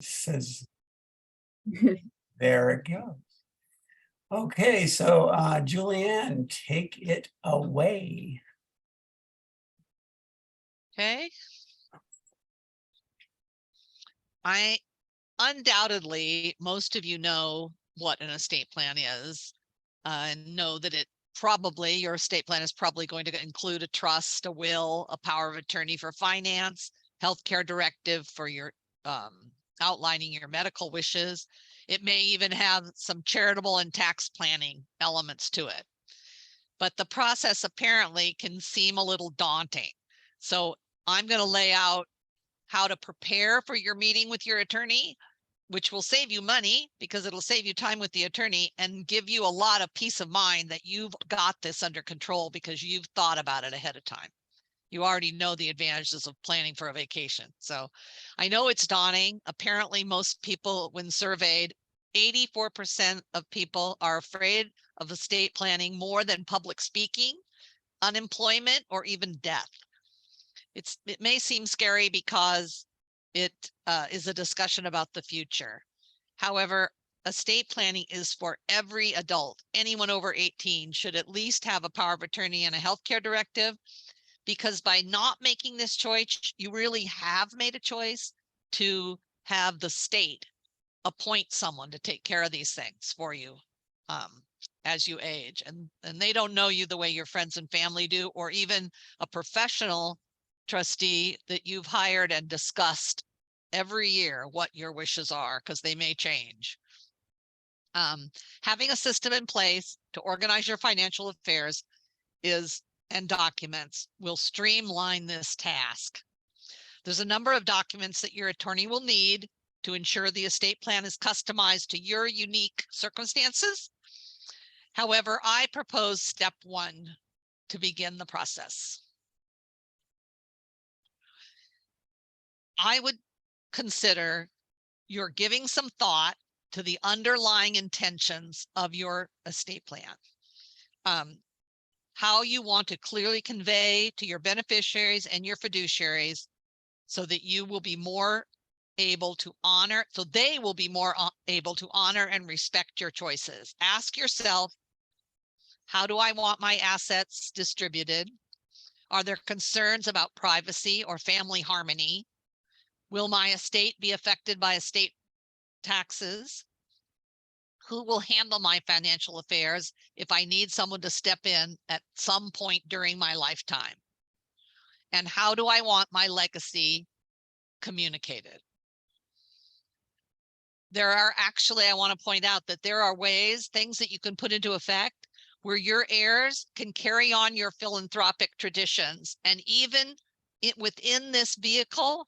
Says, there it goes. Okay, so JuliAnne, take it away. Okay. Undoubtedly, most of you know what an estate plan is, and know that your estate plan is probably going to include a trust, a will, a power of attorney for finance, healthcare directive for your outlining your medical wishes. It may even have some charitable and tax planning elements to it. But the process apparently can seem a little daunting. So I'm going to lay out how to prepare for your meeting with your attorney, which will save you money because it'll save you time with the attorney and give you a lot of peace of mind that you've got this under control because you've thought about it ahead of time. You already know the advantages of planning for a vacation. So I know it's daunting. Apparently, most people, when surveyed, 84% of people are afraid of estate planning more than public speaking, unemployment, or even death. It may seem scary because it is a discussion about the future. However, estate planning is for every adult. Anyone over 18 should at least have a power of attorney and a healthcare directive, because by not making this choice, you really have made a choice to have the state appoint someone to take care of these things for you as you age. And they don't know you the way your friends and family do, or even a professional trustee that you've hired and discussed every year what your wishes are, because they may change. Having a system in place to organize your financial affairs and documents will streamline this task. There's a number of documents that your attorney will need to ensure the estate plan is customized to your unique circumstances. However, I propose step 1 to begin the process. I would consider you're giving some thought to the underlying intentions of your estate plan. How you want to clearly convey to your beneficiaries and your fiduciaries so that you will be more able to honor, so they will be more able to honor and respect your choices. Ask yourself, how do I want my assets distributed? Are there concerns about privacy or family harmony? Will my estate be affected by estate taxes? Who will handle my financial affairs if I need someone to step in at some point during my lifetime? And how do I want my legacy communicated? There are actually, I want to point out that there are things that you can put into effect where your heirs can carry on your philanthropic traditions. And even within this vehicle,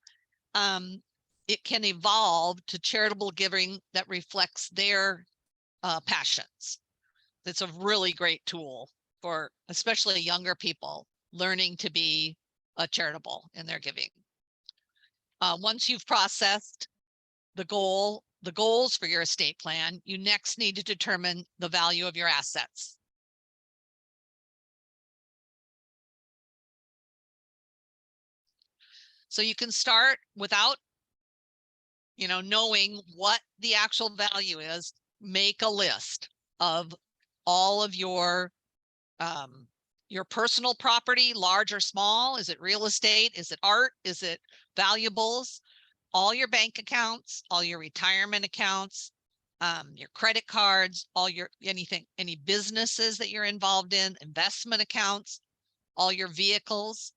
it can evolve to charitable giving that reflects their passions. It's a really great tool for especially younger people learning to be charitable in their giving. Once you've processed the goals for your estate plan, you next need to determine the value of your assets. So you can start without, knowing what the actual value is. Make a list of all of your personal property, large or small. Is it real estate? Is it art? Is it valuables? All your bank accounts, all your retirement accounts, your credit cards, any businesses that you're involved in, investment accounts, all your vehicles.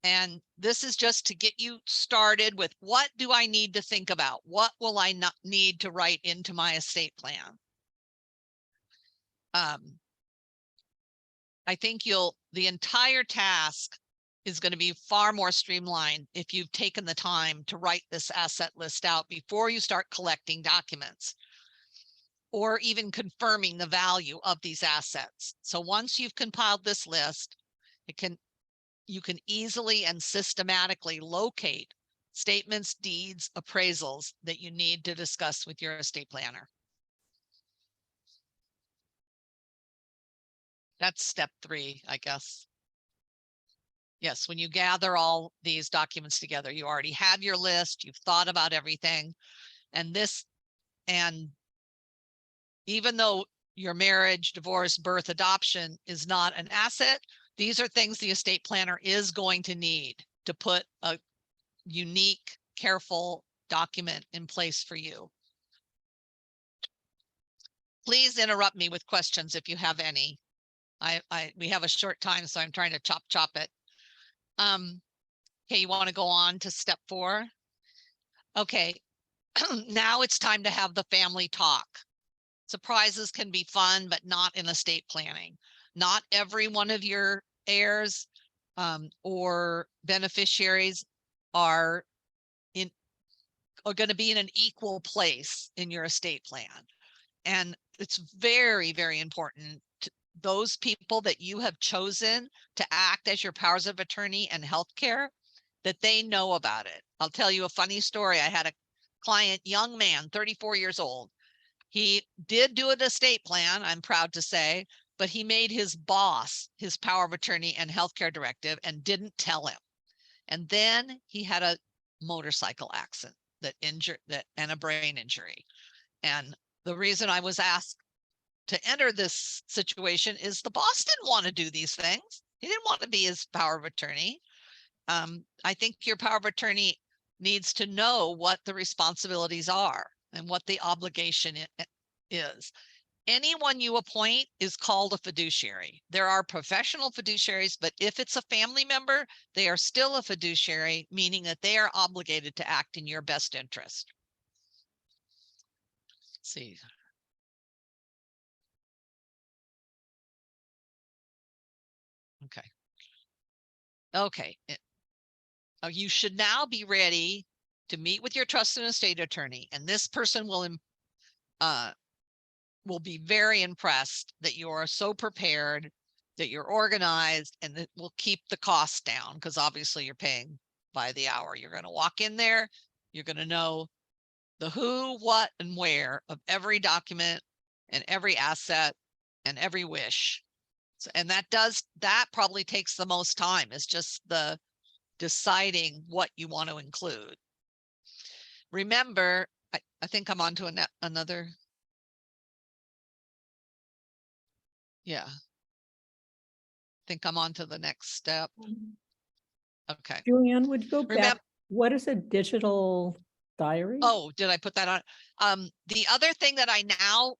And this is just to get you started with, what do I need to think about? What will I not need to write into my estate plan? I think the entire task is going to be far more streamlined if you've taken the time to write this asset list out before you start collecting documents or even confirming the value of these assets. So once you've compiled this list, you can easily and systematically locate statements, deeds, appraisals that you need to discuss with your estate planner. That's step 3, I guess. Yes, when you gather all these documents together, you already have your list, you've thought about everything. And even though your marriage, divorce, birth, adoption is not an asset, these are things the estate planner is going to need to put a unique, careful document in place for you. Please interrupt me with questions if you have any. We have a short time, so I'm trying to chop it. Okay, you want to go on to step 4? Okay, now it's time to have the family talk. Surprises can be fun, but not in estate planning. Not every one of your heirs or beneficiaries are going to be in an equal place in your estate plan. And it's very, very important to those people that you have chosen to act as your powers of attorney and healthcare, that they know about it. I'll tell you a funny story. I had a client, young man, 34 years old. He did do an estate plan, I'm proud to say, but he made his boss his power of attorney and healthcare directive and didn't tell him. And then he had a motorcycle accident and a brain injury. And the reason I was asked to enter this situation is the boss didn't want to do these things. He didn't want to be his power of attorney. I think your power of attorney needs to know what the responsibilities are and what the obligation is. Anyone you appoint is called a fiduciary. There are professional fiduciaries, but if it's a family member, they are still a fiduciary, meaning that they are obligated to act in your best interest. Let's see. Okay. You should now be ready to meet with your trust and estate attorney, and this person will be very impressed that you are so prepared, that you're organized, and that will keep the costs down, because obviously you're paying by the hour. You're going to walk in there, you're going to know the who, what, and where of every document and every asset and every wish. So, and that probably takes the most time, is just the deciding what you want to include. Remember, I think I'm on to another. Yeah. I think I'm on to the next step. Okay. JuliAnne, would you go Remember, back? What is a digital diary? oh, did I put that on? The other thing that I now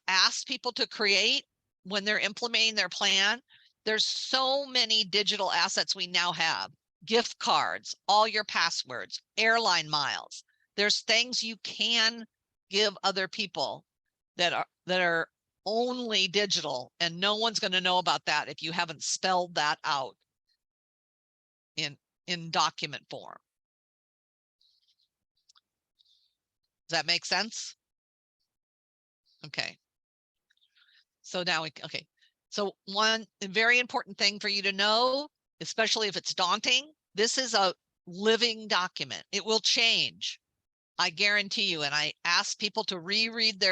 ask people to create when they're implementing their plan, there's so many digital assets we now have. Gift cards, all your passwords, airline miles. There's things you can give other people that are only digital, and no one's going to know about that if you haven't spelled that out in document form. Does that make sense? Okay. So now okay. So one very important thing for you to know, especially if it's daunting, this is a living document. It will change. I guarantee you. And I ask people to reread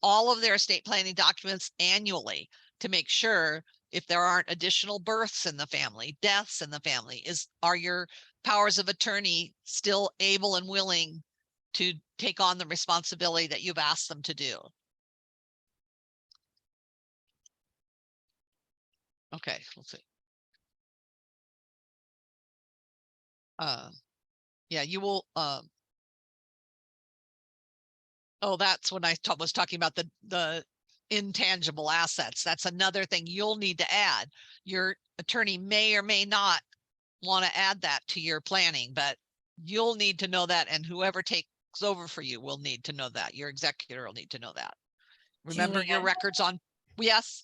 all of their estate planning documents annually to make sure if there aren't additional births in the family, deaths in the family, are your powers of attorney still able and willing to take on the responsibility that you've asked them to do? Okay, let's see. Yeah, you will. Oh, that's when I was talking about the intangible assets. That's another thing you'll need to add. Your attorney may or may not want to add that to your planning, but you'll need to know that, and whoever takes over for you will need to know that. Your executor will need to know that. Remember your JuliAnne? records on. Yes.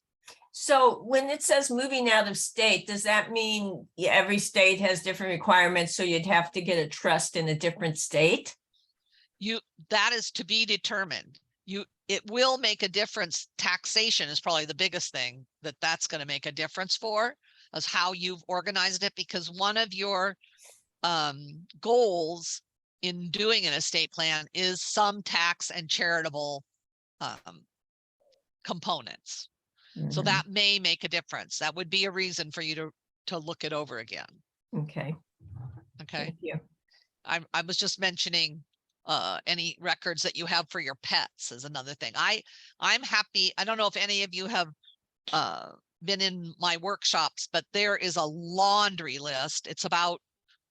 So when it says moving out of state, does that mean every state has different requirements? So you'd have to get a trust in a different state? That is to be determined. It will make a difference. Taxation is probably the biggest thing that's going to make a difference for, is how you've organized it, because one of your goals in doing an estate plan is some tax and charitable components. So that may make a difference. That would be a reason for you to look it over again. Okay, Okay. thank you. I was just mentioning any records that you have for your pets is another thing. I'm happy. I don't know if any of you have been in my workshops, but there is a laundry list. It's about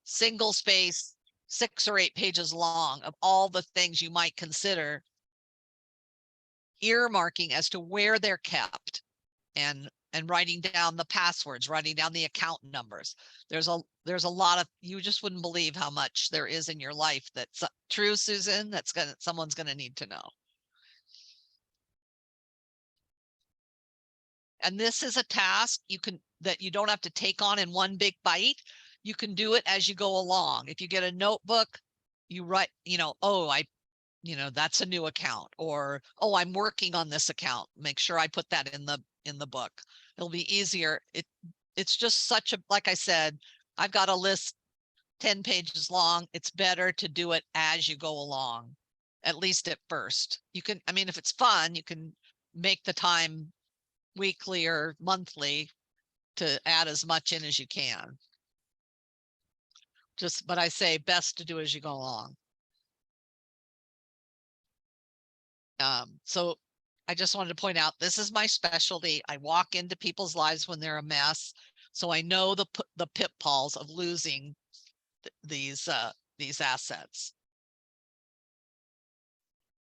single space, 6 or 8 pages long of all the things you might consider earmarking as to where they're kept and writing down the passwords, writing down the account numbers. There's a lot of, you just wouldn't believe how much there is in your life that's true, Susan, someone's gonna need to know. And this is a task that you don't have to take on in one big bite. You can do it as you go along. If you get a notebook, you write, that's a new account, or, oh, I'm working on this account. Make sure I put that in the book. It'll be easier. It's just like I said, I've got a list 10 pages long. It's better to do it as you go along, at least at first. You can, if it's fun, you can make the time weekly or monthly to add as much in as you can. But I say best to do as you go along. So I just wanted to point out, this is my specialty. I walk into people's lives when they're a mess. So I know the pitfalls of losing these assets.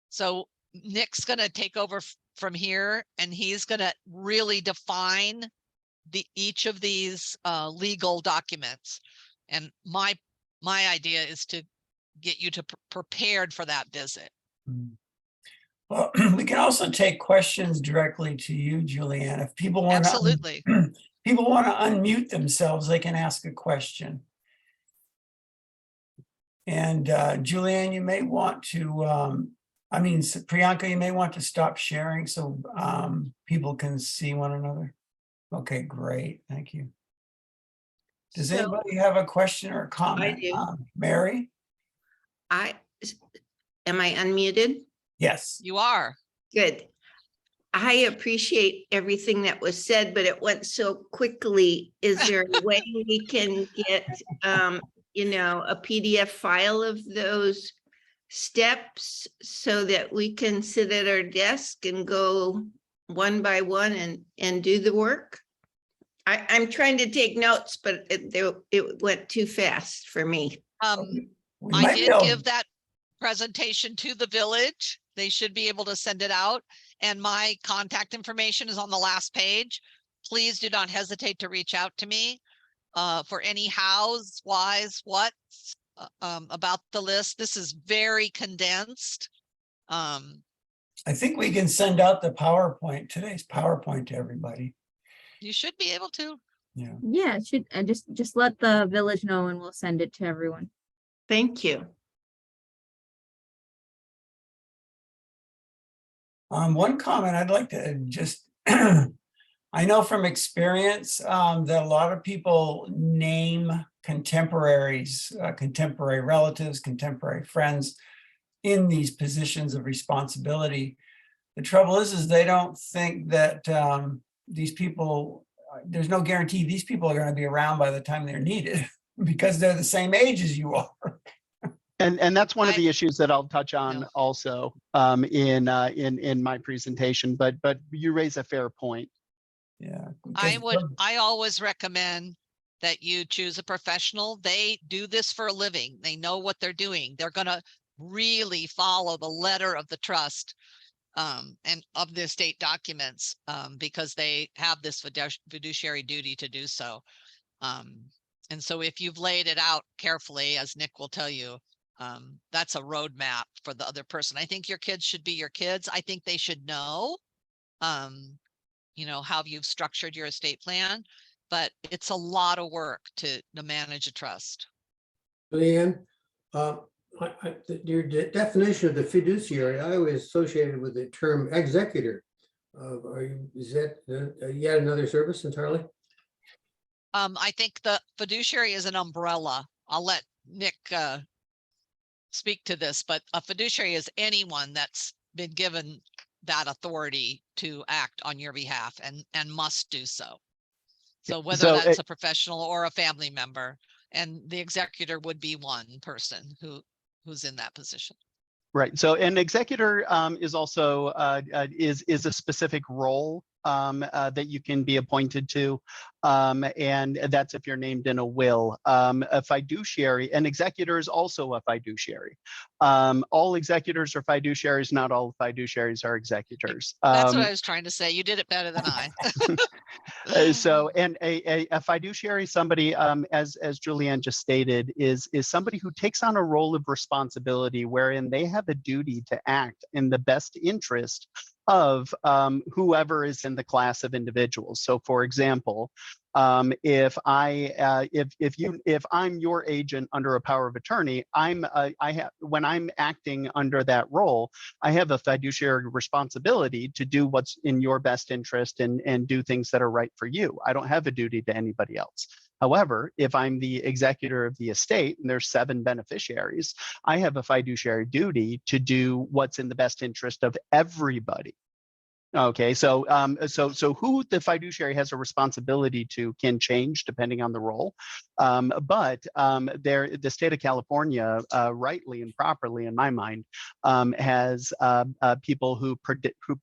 So Nick's going to take over from here, and he's going to really define each of these legal documents. And my idea is to get you prepared for that visit. Well, we can also take questions directly to you, JuliAnne. If people want Absolutely. people want to unmute themselves, they can ask a question. And JuliAnne, you may want to, Priyanka, you may want to stop sharing so people can see one another. Okay, great. Thank you. Does anybody have a question or a comment? I do. Mary? Am I unmuted? Yes. You are. Good. I appreciate everything that was said, but it went so quickly. Is there a way we can get, a PDF file of those steps so that we can sit at our desk and go one by one and do the work? I'm trying to take notes, but it went too fast for me. We I might be did able- give that presentation to the village. They should be able to send it out. And my contact information is on the last page. Please do not hesitate to reach out to me for any hows, whys, whats about the list. This is very condensed. I think we can send out the PowerPoint, today's PowerPoint to everybody. You should be able to. Yeah. Yeah, it should just let the village know and we'll send it to everyone. Thank you. One comment I'd like to just, I know from experience that a lot of people name contemporaries, contemporary relatives, contemporary friends in these positions of responsibility. The trouble is they don't think that these people, there's no guarantee these people are going to be around by the time they're needed because they're the same age as you are. And that's one of the issues that I'll touch on No. also in my presentation, but you raise a fair point. Yeah. I always recommend that you choose a professional. They do this for a living. They know what they're doing. They're going to really follow the letter of the trust and of the estate documents because they have this fiduciary duty to do so. And so if you've laid it out carefully, as Nick will tell you, that's a roadmap for the other person. I think your kids should be your kids. I think they should know, how you've structured your estate plan, but it's a lot of work to manage a trust. Leanne, your definition of the fiduciary, I always associated with the term executor. Is that yet another service entirely? I think the fiduciary is an umbrella. I'll let Nick speak to this, but a fiduciary is anyone that's been given that authority to act on your behalf and must do so. So whether that's a professional or a family member, And the executor would be one person who's in that position. Right. So an executor is also is a specific role that you can be appointed to, and that's if you're named in a will. A fiduciary, an executor is also a fiduciary. All executors are fiduciaries. Not all fiduciaries are executors. That's what I was trying to say. You did it better than I. So, and a fiduciary, somebody, as JuliAnne just stated, is somebody who takes on a role of responsibility wherein they have a duty to act in the best interest of whoever is in the class of individuals. So, for example, if I'm your agent under a power of attorney, when I'm acting under that role, I have a fiduciary responsibility to do what's in your best interest and do things that are right for you. I don't have a duty to anybody else. However, if I'm the executor of the estate and there's 7 beneficiaries, I have a fiduciary duty to do what's in the best interest of everybody. Okay, so so who the fiduciary has a responsibility to can change depending on the role, but the state of California, rightly and properly, in my mind, has people who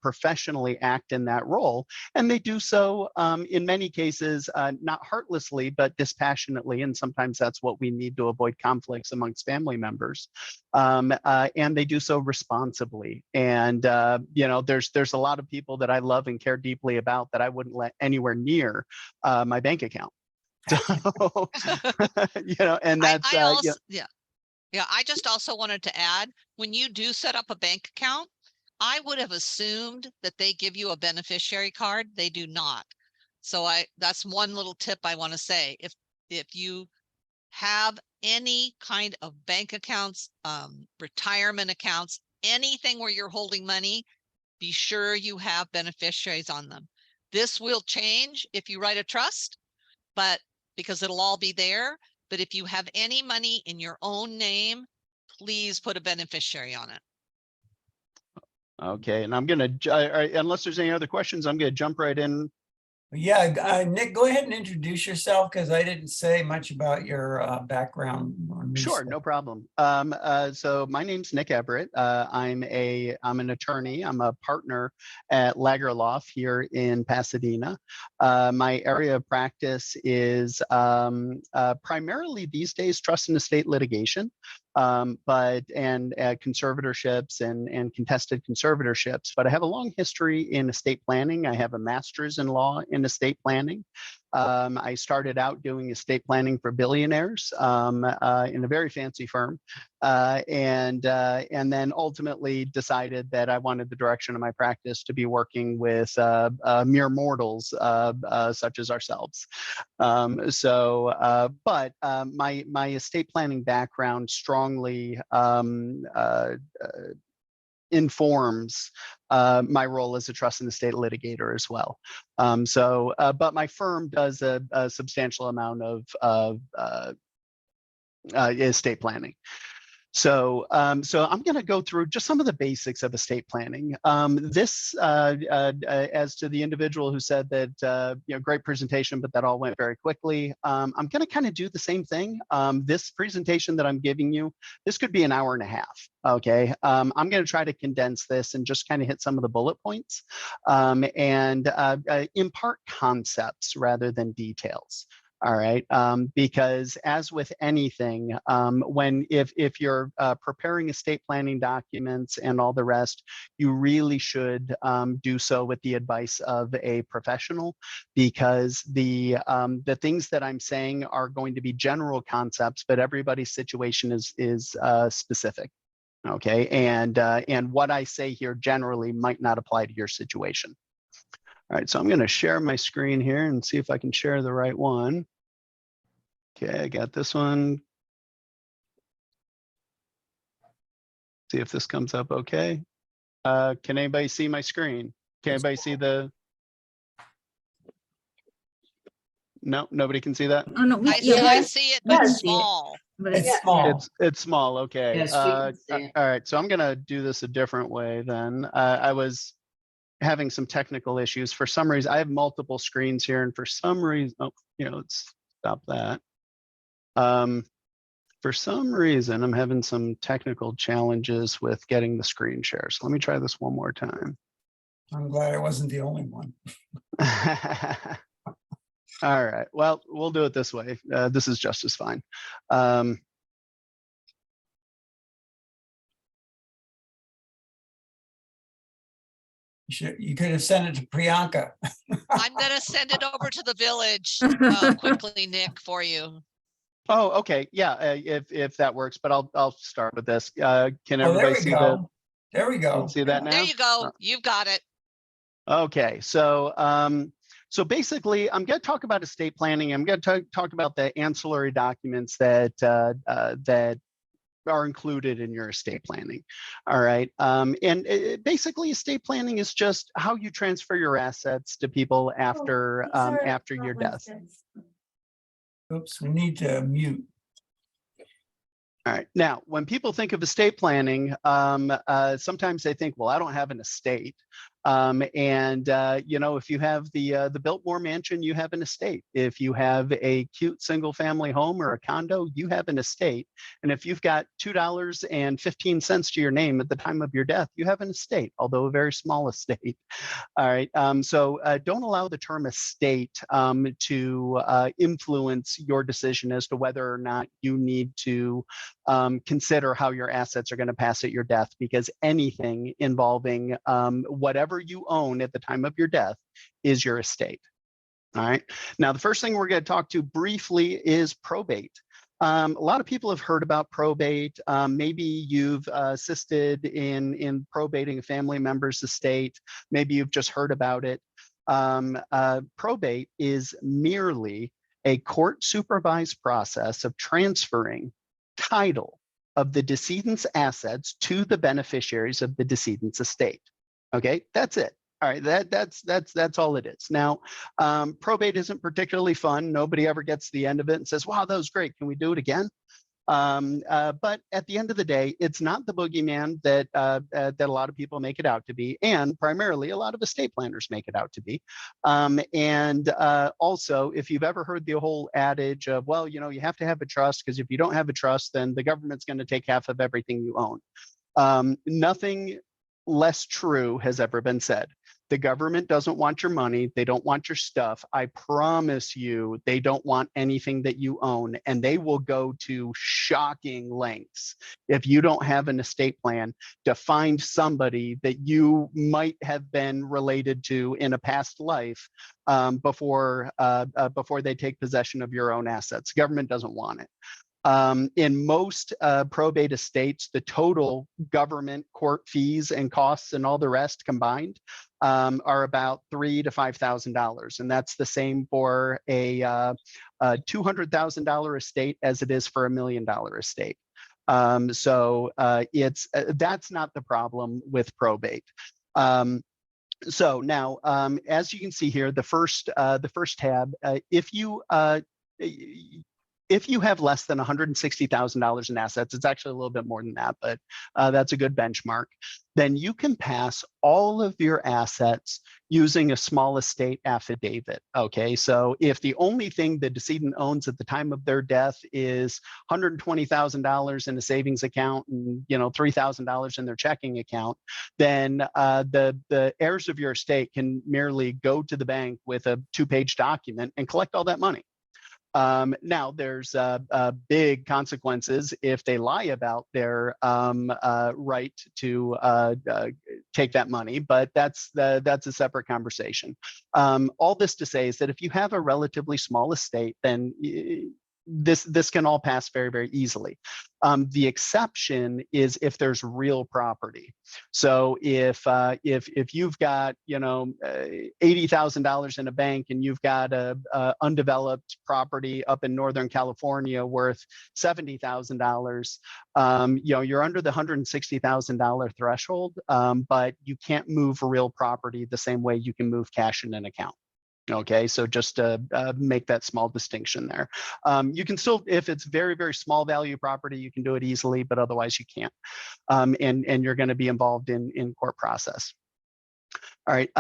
professionally act in that role, and they do so in many cases not heartlessly but dispassionately, and sometimes that's what we need to avoid conflicts amongst family members, and they do so responsibly. And you know, there's a lot of people that I love and care deeply about that I wouldn't let anywhere near my bank account. So, you know, and that's Yeah. I just also wanted to add, when you do set up a bank account, I would have assumed that they give you a beneficiary card. They do not. So that's one little tip I want to say. If you have any kind of bank accounts, retirement accounts, anything where you're holding money, be sure you have beneficiaries on them. This will change if you write a trust, but because it'll all be there. But if you have any money in your own name, please put a beneficiary on it. okay. And I'm gonna, unless there's any other questions, I'm gonna jump right in. Yeah, Nick, go ahead and introduce yourself because I didn't say much about your background. Sure, no problem. So my name's Nick Everett. I'm an attorney. I'm a partner at Lagerlof here in Pasadena. My area of practice is primarily these days trust and estate litigation, but conservatorships and contested conservatorships. But I have a long history in estate planning. I have a master's in law in estate planning. I started out doing estate planning for billionaires in a very fancy firm, and then ultimately decided that I wanted the direction of my practice to be working with mere mortals such as ourselves. But my estate planning background strongly informs my role as a trust and estate litigator as well. But my firm does a substantial amount of estate planning. So I'm going to go through just some of the basics of estate planning. As to the individual who said that, great presentation, but that all went very quickly. I'm going to kind of do the same thing. This presentation that I'm giving you, this could be an hour and a half. Okay. I'm going to try to condense this and just kind of hit some of the bullet points and impart concepts rather than details. All right, because as with anything, if you're preparing estate planning documents and all the rest, you really should do so with the advice of a professional, because the things that I'm saying are going to be general concepts, but everybody's situation is specific. Okay, and what I say here generally might not apply to your situation. All right, so I'm going to share my screen here and see if I can share the right one. Okay, I got this one. See if this comes up okay. Can anybody see my screen? Can anybody see the? No, nobody can see that? Oh, no, I see it, but it's small. But It's small. It's small, okay. Yes, we can see it. All right, so I'm gonna do this a different way then. I was having some technical issues. For some reason, I have multiple screens here, and for some reason, let's stop that. For some reason, I'm having some technical challenges with getting the screen share. So let me try this one more time. I'm glad I wasn't the only one. All right, well, we'll do it this way. This is just as fine. You could have sent it to Priyanka. I'm gonna send it over to the village quickly, Nick, for you. Oh, okay, yeah, if that works, but I'll start with this. Can Oh, there everybody we see go. There we you go. can see that now? There you go. You've got it. Okay, so so basically, I'm going to talk about estate planning. I'm going to talk about the ancillary documents that that are included in your estate planning. All right, basically, estate planning is just how you transfer your assets to people after after your death. Oops, we need to mute. All right. Now, when people think of estate planning, sometimes they think, well, I don't have an estate. You know, if you have the Biltmore mansion, you have an estate. If you have a cute single family home or a condo, you have an estate. And if you've got $2.15 to your name at the time of your death, you have an estate, although a very small estate. All right. So don't allow the term estate to influence your decision as to whether or not you need to consider how your assets are going to pass at your death, because anything involving whatever you own at the time of your death is your estate. All right. Now, the first thing we're going to talk to briefly is probate. A lot of people have heard about probate. Maybe you've assisted in probating a family member's estate. Maybe you've just heard about it. Probate is merely a court supervised process of transferring title of the decedent's assets to the beneficiaries of the decedent's estate. Okay, that's it. All right, that's all it is. Now, probate isn't particularly fun. Nobody ever gets to the end of it and says, wow, that was great. Can we do it again? But at the end of the day, it's not the boogeyman that that a lot of people make it out to be, and primarily a lot of estate planners make it out to be. Also, if you've ever heard the whole adage of, well, you know, you have to have a trust, because if you don't have a trust, then the government's going to take half of everything you own. Nothing less true has ever been said. The government doesn't want your money. They don't want your stuff. I promise you, they don't want anything that you own, and they will go to shocking lengths if you don't have an estate plan to find somebody that you might have been related to in a past life before they take possession of your own assets. The government doesn't want it. In most probate estates, the total government court fees and costs and all the rest combined are about $3,000 to $5,000, and that's the same for a $200,000 estate as it is for $1 million estate. So that's not the problem with probate. So now, as you can see here, the first tab, if you have less than $160,000 in assets, it's actually a little bit more than that, but that's a good benchmark, then you can pass all of your assets using a small estate affidavit. Okay, so if the only thing the decedent owns at the time of their death is $120,000 in a savings account and, you know, $3,000 in their checking account, then the heirs of your estate can merely go to the bank with a 2-page document and collect all that money. Now, there's big consequences if they lie about their right to take that money, but that's a separate conversation. All this to say is that if you have a relatively small estate, then this can all pass very, very easily. The exception is if there's real property. So if you've got, you know, $80,000 in a bank and you've got a undeveloped property up in Northern California worth $70,000, you know, you're under the $160,000 threshold, but you can't move real property the same way you can move cash in an account. Okay, so just to make that small distinction there. You can still, if it's very, very small value property, you can do it easily, but otherwise you can't. And you're going to be involved in court process. All right.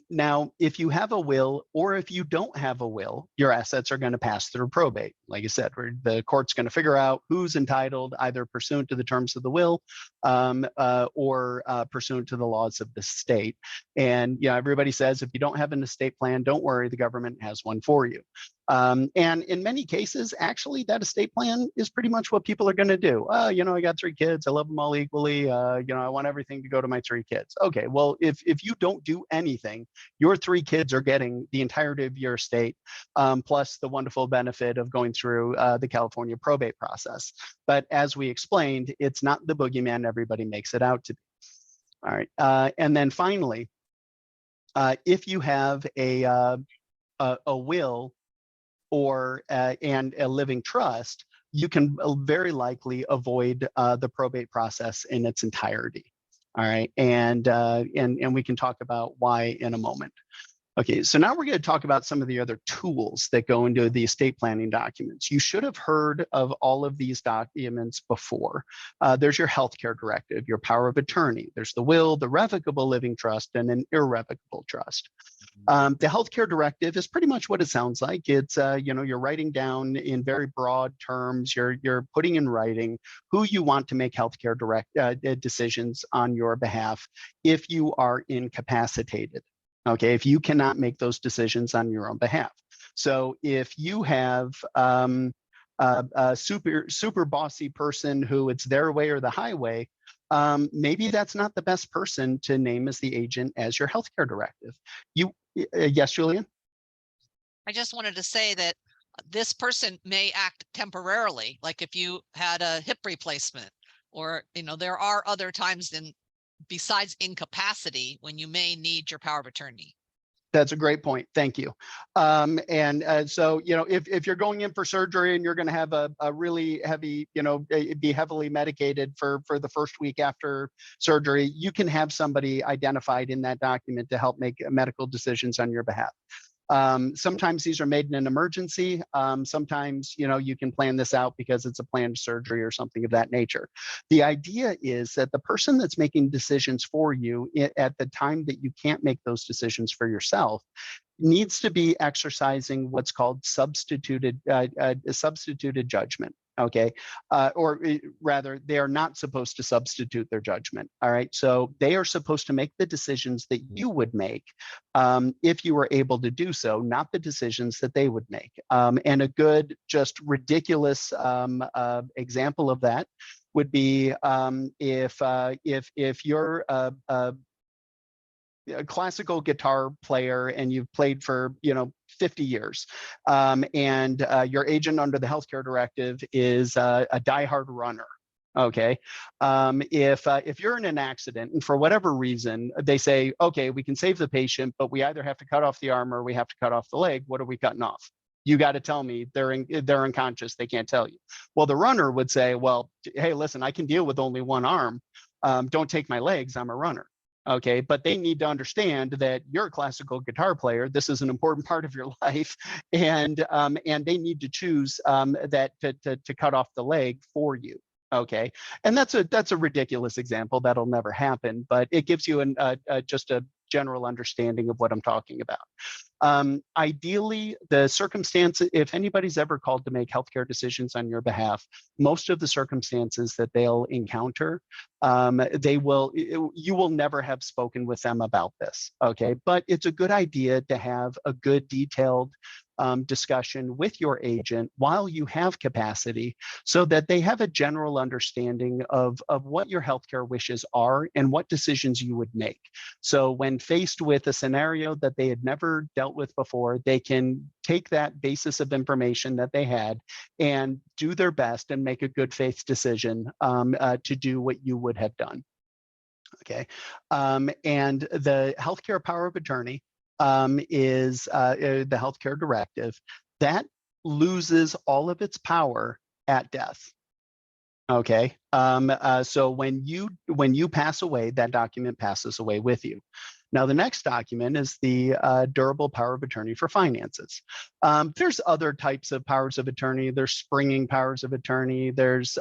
Now, if you have a will or if you don't have a will, your assets are going to pass through probate. Like I said, the court's going to figure out who's entitled either pursuant to the terms of the will or pursuant to the laws of the state. And everybody says if you don't have an estate plan, don't worry, the government has one for you. And in many cases, actually, that estate plan is pretty much what people are going to do. I got 3 kids. I love them all equally. I want everything to go to my 3 kids. Okay, well, if you don't do anything, your 3 kids are getting the entirety of your estate, plus the wonderful benefit of going through the California probate process. But as we explained, it's not the boogeyman everybody makes it out to be. All right, and then finally, if you have a will or and a living trust, you can very likely avoid the probate process in its entirety. All right, and we can talk about why in a moment. Okay, so now we're going to talk about some of the other tools that go into the estate planning documents. You should have heard of all of these documents before. There's your healthcare directive, your power of attorney. There's the will, the revocable living trust, and an irrevocable trust. The healthcare directive is pretty much what it sounds like. It's you're writing down in very broad terms. You're putting in writing who you want to make healthcare decisions on your behalf if you are incapacitated. Okay, if you cannot make those decisions on your own behalf. So if you have a super bossy person who it's their way or the highway, maybe that's not the best person to name as the agent as your healthcare directive. Yes, JuliAnne? I just wanted to say that this person may act temporarily, like if you had a hip replacement, or there are other times besides incapacity when you may need your power of attorney. That's a great point. Thank you. So, if you're going in for surgery and you're going to have a really heavy, be heavily medicated for the first week after surgery, you can have somebody identified in that document to help make medical decisions on your behalf. Sometimes these are made in an emergency. Sometimes, you can plan this out because it's a planned surgery or something of that nature. The idea is that the person that's making decisions for you at the time that you can't make those decisions for yourself needs to be exercising what's called substituted judgment. Okay, or rather, they are not supposed to substitute their judgment. All right, so they are supposed to make the decisions that you would make if you were able to do so, not the decisions that they would make. And a good, just ridiculous example of that would be if you're a classical guitar player and you've played for 50 years and your agent under the healthcare directive is a diehard runner. Okay, if you're in an accident and for whatever reason they say, okay, we can save the patient, but we either have to cut off the arm or we have to cut off the leg, what are we cutting off? You got to tell me. They're unconscious, they can't tell you. Well, the runner would say, well, hey, listen, I can deal with only one arm. Don't take my legs, I'm a runner. Okay, but they need to understand that you're a classical guitar player. This is an important part of your life, and they need to choose that to cut off the leg for you. Okay, and that's a ridiculous example. That'll never happen, but it gives you just a general understanding of what I'm talking about. Ideally, the circumstances, if anybody's ever called to make healthcare decisions on your behalf, most of the circumstances that they'll encounter, you will never have spoken with them about this, okay? But it's a good idea to have a good detailed discussion with your agent while you have capacity so that they have a general understanding of what your healthcare wishes are and what decisions you would make. So when faced with a scenario that they had never dealt with before, they can take that basis of information that they had and do their best and make a good faith decision to do what you would have done. Okay, and the healthcare power of attorney is the healthcare directive that loses all of its power at death. Okay, so when you pass away, that document passes away with you. Now, the next document is the durable power of attorney for finances. There's other types of powers of attorney. There's springing powers of attorney. There's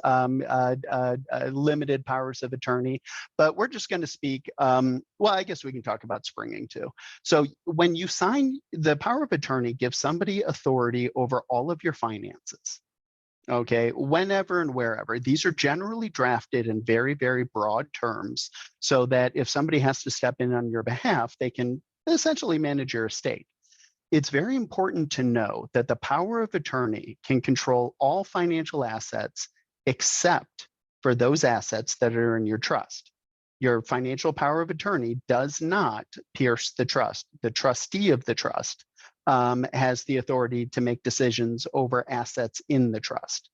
limited powers of attorney, but we're just going to speak, well, I guess we can talk about springing too. So when you sign, the power of attorney gives somebody authority over all of your finances. Okay, whenever and wherever. These are generally drafted in very, very broad terms so that if somebody has to step in on your behalf, they can essentially manage your estate. It's very important to know that the power of attorney can control all financial assets except for those assets that are in your trust. Your financial power of attorney does not pierce the trust. The trustee of the trust has the authority to make decisions over assets in the trust.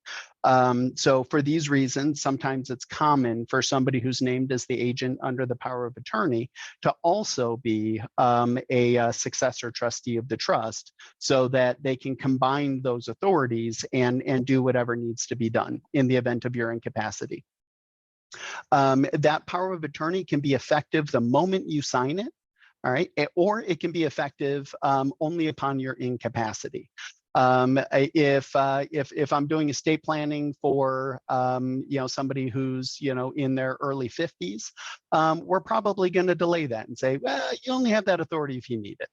So for these reasons, sometimes it's common for somebody who's named as the agent under the power of attorney to also be a successor trustee of the trust so that they can combine those authorities and do whatever needs to be done in the event of your incapacity. That power of attorney can be effective the moment you sign it. All right, or it can be effective only upon your incapacity. If I'm doing estate planning for somebody who's in their early 50s, we're probably going to delay that and say, well, you only have that authority if you need it.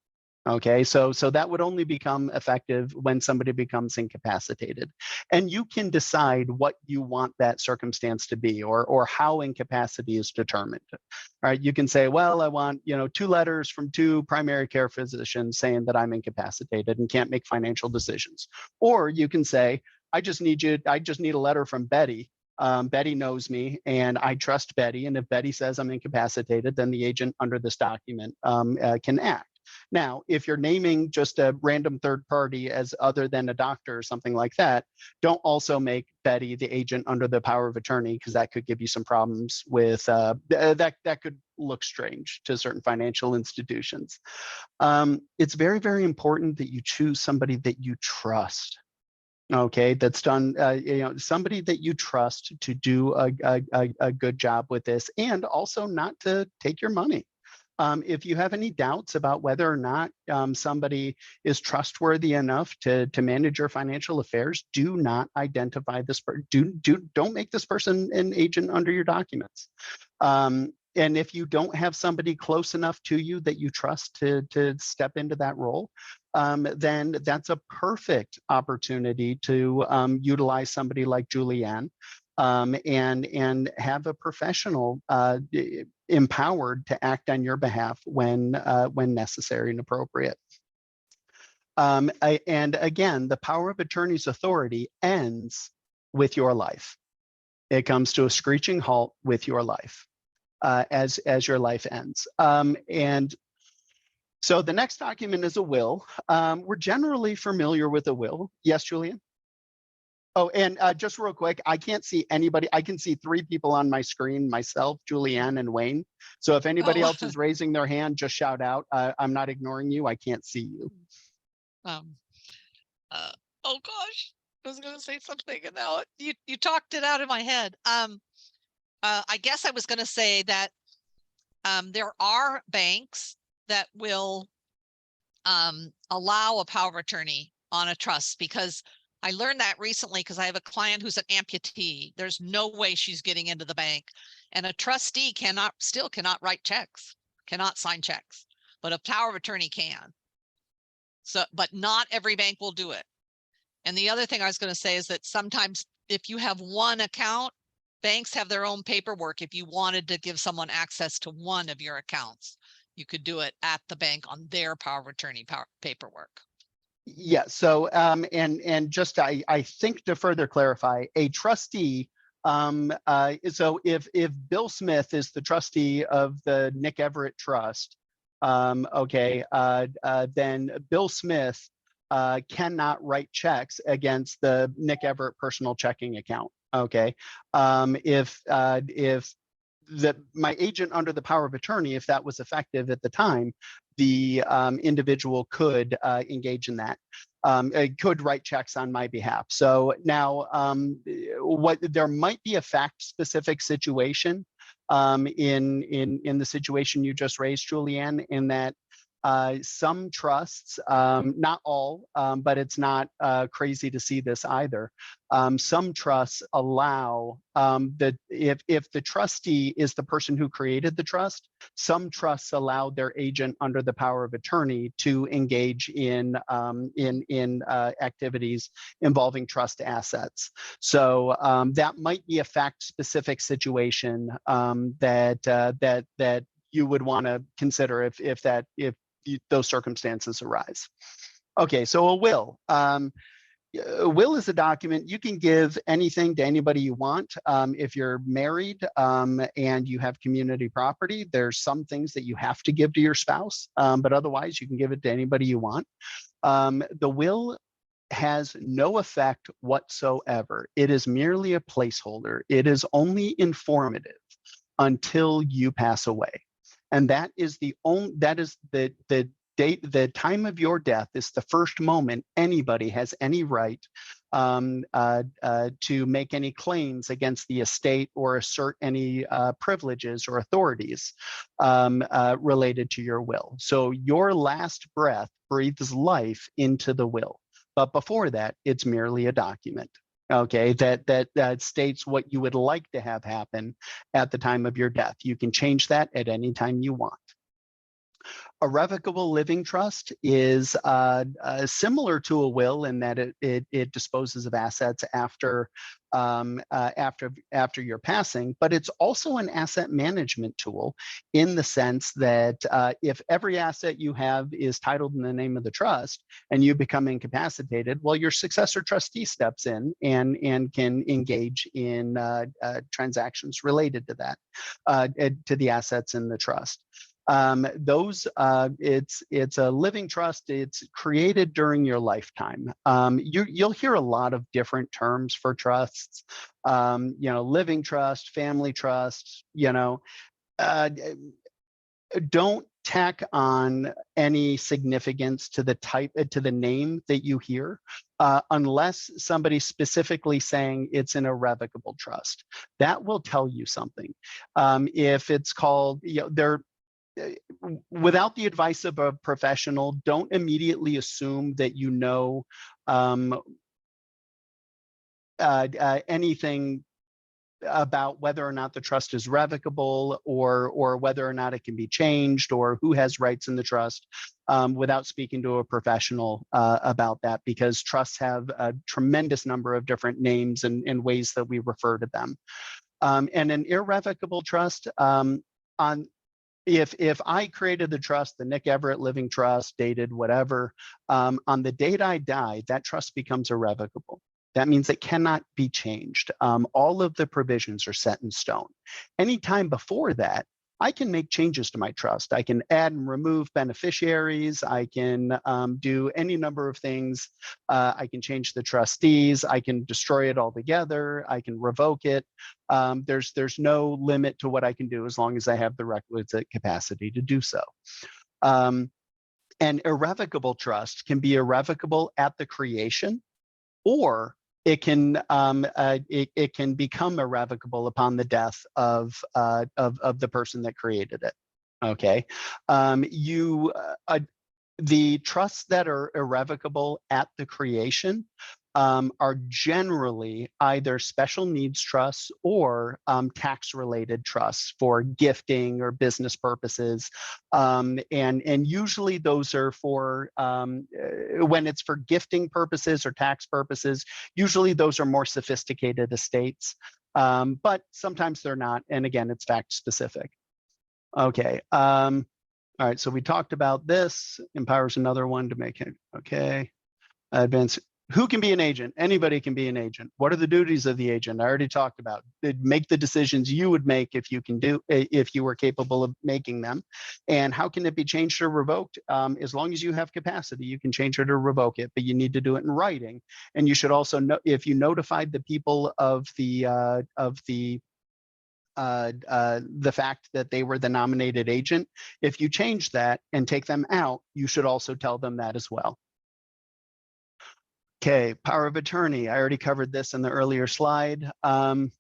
Okay, so that would only become effective when somebody becomes incapacitated, and you can decide what you want that circumstance to be, or how incapacity is determined. All right, you can say, well, I want 2 letters from 2 primary care physicians saying that I'm incapacitated and can't make financial decisions, or you can say, I just need a letter from Betty. Betty knows me and I trust Betty, and if Betty says I'm incapacitated, then the agent under this document can act. Now, if you're naming just a random third party as other than a doctor or something like that, don't also make Betty the agent under the power of attorney, because that could give you some problems with that could look strange to certain financial institutions. It's very, very important that you choose somebody that you trust. Okay, that's done, somebody that you trust to do a good job with this, and also not to take your money. If you have any doubts about whether or not somebody is trustworthy enough to manage your financial affairs, do not identify this person. Don't make this person an agent under your documents. And if you don't have somebody close enough to you that you trust to step into that role, then that's a perfect opportunity to utilize somebody like JuliAnne and have a professional empowered to act on your behalf when necessary and appropriate. And again, the power of attorney's authority ends with your life. It comes to a screeching halt with your life as your life ends. And so the next document is a will. We're generally familiar with a will. Yes, JuliAnne? Oh, and just real quick, I can't see anybody. I can see 3 people on my screen, myself, JuliAnne, and Wayne. So if anybody else is raising their hand, just shout out. I'm not ignoring you. I can't see you. Oh gosh, I was going to say something and now you talked it out in my head. I guess I was going to say that there are banks that will allow a power of attorney on a trust, because I learned that recently because I have a client who's an amputee. There's no way she's getting into the bank, and a trustee still cannot write checks, cannot sign checks, but a power of attorney can. So, but not every bank will do it. And the other thing I was going to say is that sometimes if you have one account, banks have their own paperwork. If you wanted to give someone access to one of your accounts, you could do it at the bank on their power of attorney paperwork. Yeah, so and just I think to further clarify, a trustee, so if Bill Smith is the trustee of the Nick Everett Trust, okay, then Bill Smith cannot write checks against the Nick Everett personal checking account. Okay, if my agent under the power of attorney, if that was effective at the time, the individual could engage in that, could write checks on my behalf. So now there might be a fact-specific situation in the situation you just raised, Julianne, in that some trusts, not all, but it's not crazy to see this either. Some trusts allow that if the trustee is the person who created the trust, some trusts allow their agent under the power of attorney to engage in activities involving trust assets. So that might be a fact-specific situation that you would want to consider if those circumstances arise. Okay, so a will. A will is a document you can give anything to anybody you want. If you're married and you have community property, there's some things that you have to give to your spouse, but otherwise you can give it to anybody you want. The will has no effect whatsoever. It is merely a placeholder. It is only informative until you pass away. And that is the date, the time of your death is the first moment anybody has any right to make any claims against the estate or assert any privileges or authorities related to your will. So your last breath breathes life into the will. But before that, it's merely a document. Okay, that states what you would like to have happen at the time of your death. You can change that at any time you want. A revocable living trust is similar to a will in that it disposes of assets after your passing, but it's also an asset management tool in the sense that if every asset you have is titled in the name of the trust and you become incapacitated, well, your successor trustee steps in and can engage in transactions related to that, to the assets in the trust. It's a living trust. It's created during your lifetime. You'll hear a lot of different terms for trusts, living trust, family trust, don't tack on any significance to the name that you hear, unless somebody's specifically saying it's an irrevocable trust. That will tell you something. If it's called, without the advice of a professional, don't immediately assume that you know anything about whether or not the trust is revocable or whether or not it can be changed or who has rights in the trust without speaking to a professional about that, because trusts have a tremendous number of different names and ways that we refer to them. And an irrevocable trust, if I created the trust, the Nick Everett Living Trust, dated whatever, on the date I die, that trust becomes irrevocable. That means it cannot be changed. All of the provisions are set in stone. Anytime before that, I can make changes to my trust. I can add and remove beneficiaries. I can do any number of things. I can change the trustees. I can destroy it altogether. I can revoke it. There's no limit to what I can do as long as I have the requisite capacity to do so. An irrevocable trust can be irrevocable at the creation, or it can become irrevocable upon the death of the person that created it. Okay, the trusts that are irrevocable at the creation are generally either special needs trusts or tax-related trusts for gifting or business purposes, and usually those are for when it's for gifting purposes or tax purposes. Usually those are more sophisticated estates, but sometimes they're not. And again, it's fact specific. Okay. All right. So we talked about this. Empowers another one to make it. Okay. Advance. Who can be an agent? Anybody can be an agent. What are the duties of the agent? I already talked about. Make the decisions you would make if you were capable of making them. And how can it be changed or revoked? As long as you have capacity, you can change it or revoke it, but you need to do it in writing. And you should also know, if you notified the people of the fact that they were the nominated agent, if you change that and take them out, you should also tell them that as well. Okay, power of attorney. I already covered this in the earlier slide. And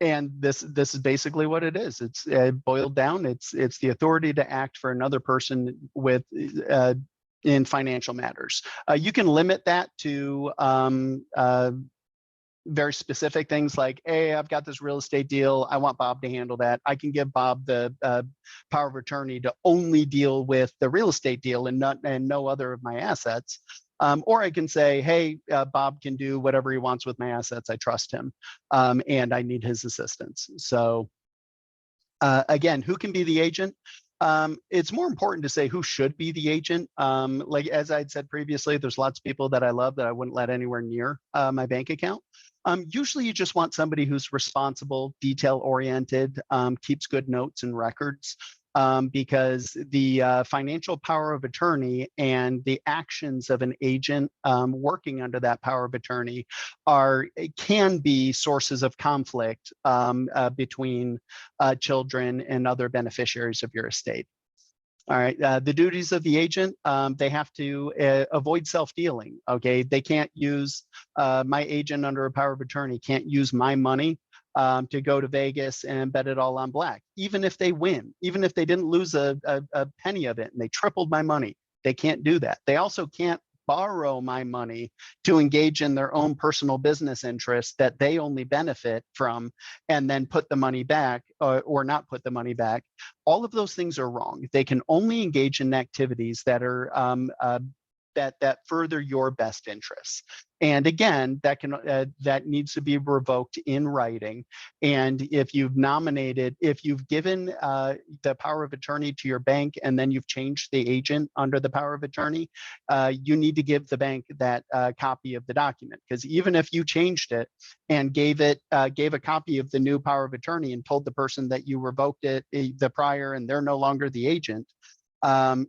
And this is basically what it is. It's boiled down. It's the authority to act for another person with in financial matters. You can limit that to very specific things like, hey, I've got this real estate deal. I want Bob to handle that. I can give Bob the power of attorney to only deal with the real estate deal and no other of my assets. Or I can say, hey, Bob can do whatever he wants with my assets. I trust him, and I need his assistance. So again, who can be the agent? It's more important to say who should be the agent. Like as I'd said previously, there's lots of people that I love that I wouldn't let anywhere near my bank account. Usually you just want somebody who's responsible, detail-oriented, keeps good notes and records, because the financial power of attorney and the actions of an agent working under that power of attorney can be sources of conflict between children and other beneficiaries of your estate. All right, the duties of the agent, they have to avoid self-dealing, okay? They can't use, my agent under a power of attorney can't use my money to go to Vegas and bet it all on black. Even if they win, even if they didn't lose a penny of it and they tripled my money, they can't do that. They also can't borrow my money to engage in their own personal business interests that they only benefit from and then put the money back or not put the money back. All of those things are wrong. They can only engage in activities that are that further your best interests. And again, that needs to be revoked in writing. And if you've given the power of attorney to your bank and then you've changed the agent under the power of attorney, you need to give the bank that copy of the document. Because even if you changed it and gave a copy of the new power of attorney and told the person that you revoked it, the prior, and they're no longer the agent,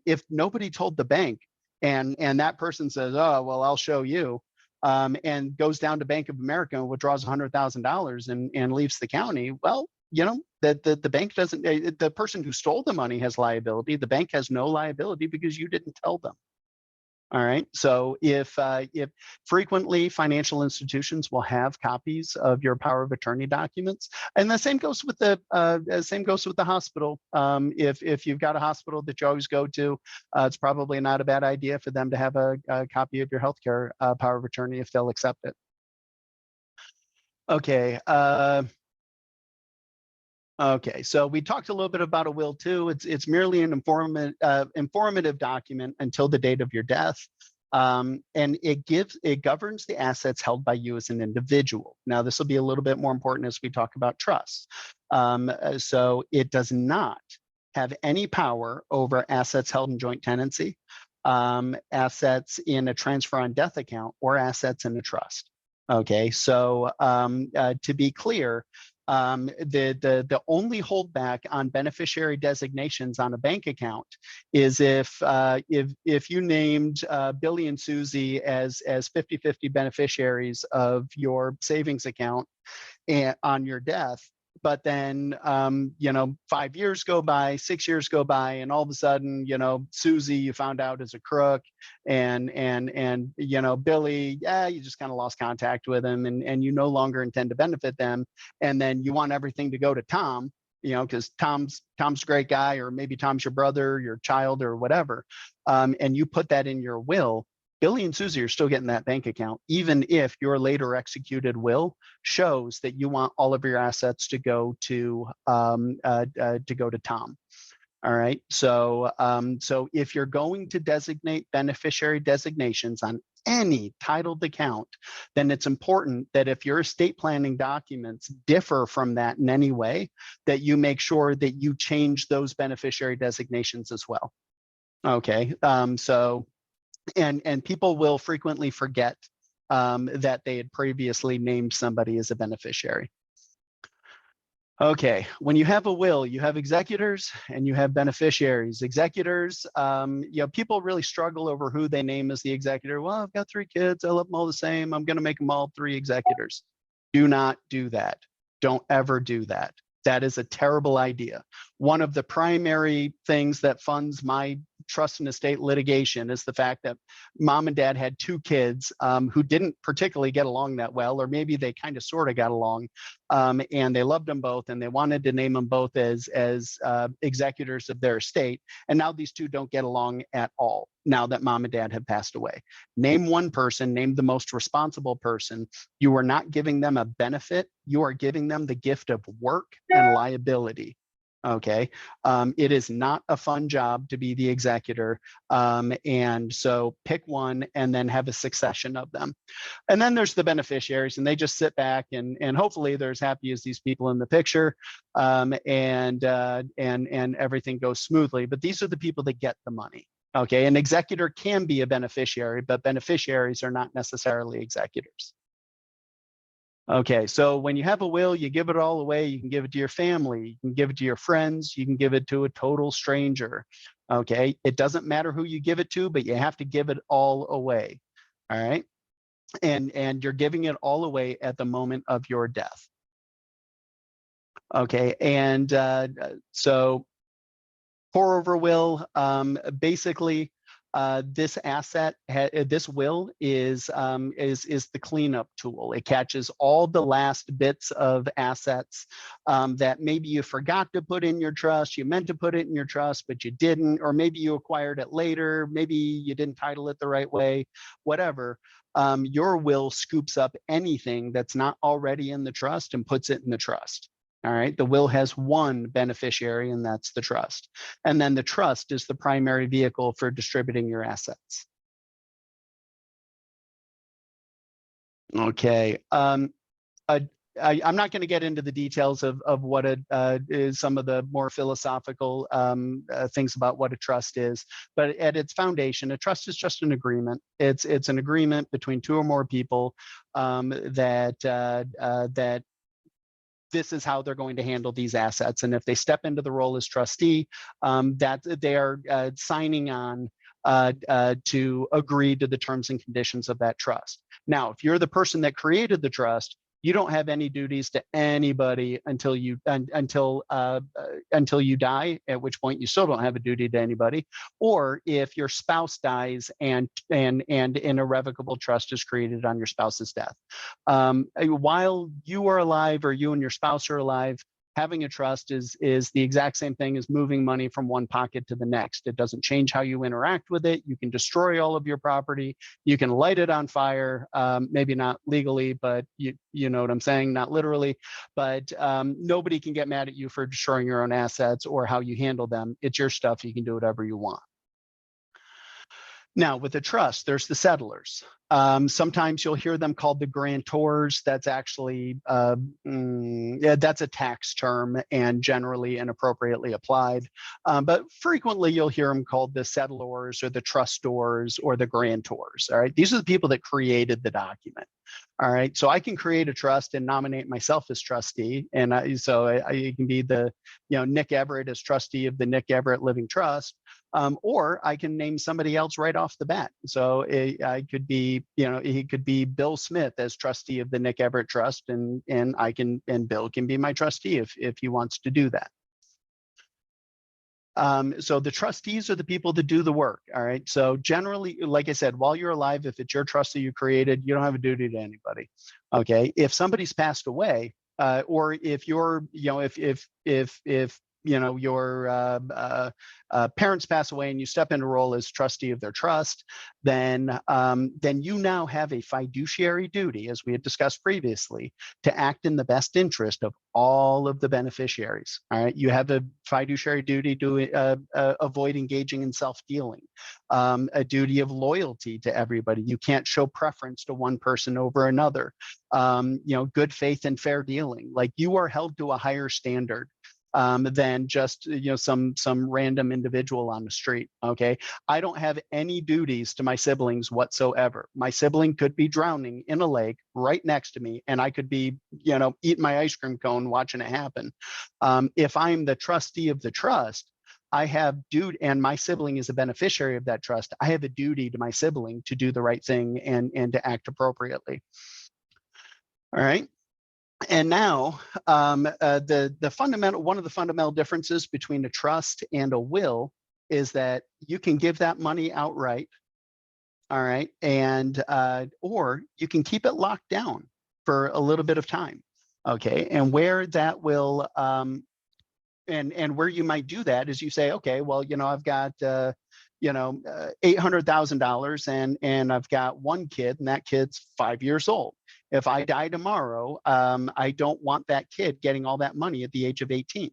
if nobody told the bank, and that person says, oh, well, I'll show you, and goes down to Bank of America and withdraws $100,000 and leaves the county, well, you know, that the bank doesn't, the person who stole the money has liability. The bank has no liability because you didn't tell them. All right. So if frequently financial institutions will have copies of your power of attorney documents, and the same goes with the hospital. If you've got a hospital that you always go to, it's probably not a bad idea for them to have a copy of your healthcare power of attorney if they'll accept it. Okay. Okay, so we talked a little bit about a will too. It's merely an informative document until the date of your death, and it governs the assets held by you as an individual. Now, this will be a little bit more important as we talk about trusts. So it does not have any power over assets held in joint tenancy, assets in a transfer on death account, or assets in a trust. Okay, so to be clear, the only holdback on beneficiary designations on a bank account is if you named Billy and Susie as 50-50 beneficiaries of your savings account on your death, but then 5 years go by, 6 years go by, and all of a sudden, Susie you found out is a crook, and Billy, you just kind of lost contact with him, and you no longer intend to benefit them, and then you want everything to go to Tom, because Tom's a great guy, or maybe Tom's your brother, your child, or whatever, and you put that in your will. Billy and Susie are still getting that bank account, even if your later executed will shows that you want all of your assets to go to Tom. All right. So if you're going to designate beneficiary designations on any titled account, then it's important that if your estate planning documents differ from that in any way, that you make sure that you change those beneficiary designations as well. Okay. And people will frequently forget that they had previously named somebody as a beneficiary. Okay, when you have a will, you have executors and you have beneficiaries. Executors, people really struggle over who they name as the executor. Well, I've got 3 kids, I love them all the same, I'm gonna make them all 3 executors. Do not do that. Don't ever do that. That is a terrible idea. One of the primary things that funds my trust and estate litigation is the fact that mom and dad had two kids who didn't particularly get along that well, or maybe they kind of sort of got along, and they loved them both, and they wanted to name them both as executors of their estate. And now these two don't get along at all now that mom and dad have passed away. Name one person, name the most responsible person. You are not giving them a benefit. You are giving them the gift of work and liability. Okay. It is not a fun job to be the executor. And so pick one and then have a succession of them. And then there's the beneficiaries, and they just sit back and hopefully they're as happy as these people in the picture, and everything goes smoothly. But these are the people that get the money. Okay. An executor can be a beneficiary, but beneficiaries are not necessarily executors. Okay, so when you have a will, you give it all away. You can give it to your family, you can give it to your friends, you can give it to a total stranger. Okay, it doesn't matter who you give it to, but you have to give it all away. All right, and you're giving it all away at the moment of your death. Okay, and so pour over will, basically. This asset, this will is the cleanup tool. It catches all the last bits of assets that maybe you forgot to put in your trust. You meant to put it in your trust, but you didn't, or maybe you acquired it later. Maybe you didn't title it the right way, whatever. Your will scoops up anything that's not already in the trust and puts it in the trust. All right, the will has one beneficiary, and that's the trust. And then the trust is the primary vehicle for distributing your assets. Okay, I'm not going to get into the details of what is some of the more philosophical things about what a trust is, but at its foundation, a trust is just an agreement. It's an agreement between two or more people that this is how they're going to handle these assets. And if they step into the role as trustee, that they are signing on to agree to the terms and conditions of that trust. Now, if you're the person that created the trust, you don't have any duties to anybody until you die, at which point you still don't have a duty to anybody. Or if your spouse dies and an irrevocable trust is created on your spouse's death. While you are alive, or you and your spouse are alive, having a trust is the exact same thing as moving money from one pocket to the next. It doesn't change how you interact with it. You can destroy all of your property. You can light it on fire, maybe not legally, but you know what I'm saying, not literally, but nobody can get mad at you for destroying your own assets or how you handle them. It's your stuff. You can do whatever you want. Now, with a trust, there's the settlers. Sometimes you'll hear them called the grantors. That's actually, that's a tax term and generally inappropriately applied. But frequently you'll hear them called the settlors or the trustors or the grantors. All right, these are the people that created the document. All right, so I can create a trust and nominate myself as trustee, and you can be the, Nick Everett as trustee of the Nick Everett Living Trust, or I can name somebody else right off the bat. So I could be, he could be Bill Smith as trustee of the Nick Everett Trust, and Bill can be my trustee if he wants to do that. So the trustees are the people that do the work. All right. So generally, like I said, while you're alive, if it's your trust that you created, you don't have a duty to anybody. Okay. If somebody's passed away, or if you're, if your parents pass away and you step into a role as trustee of their trust, then you now have a fiduciary duty, as we had discussed previously, to act in the best interest of all of the beneficiaries. All right, you have a fiduciary duty to avoid engaging in self-dealing, a duty of loyalty to everybody. You can't show preference to one person over another. Good faith and fair dealing. Like, you are held to a higher standard than just some random individual on the street. Okay, I don't have any duties to my siblings whatsoever. My sibling could be drowning in a lake right next to me, and I could be eating my ice cream cone watching it happen. If I'm the trustee of the trust, I have duty, and my sibling is a beneficiary of that trust. I have a duty to my sibling to do the right thing and to act appropriately. All right. And now, one of the fundamental differences between a trust and a will is that you can give that money outright. All right. And, or you can keep it locked down for a little bit of time. Okay. And where that will, and where you might do that is you say, okay, well, I've got, $800,000 and I've got one kid and that kid's 5 years old. If I die tomorrow, I don't want that kid getting all that money at the age of 18.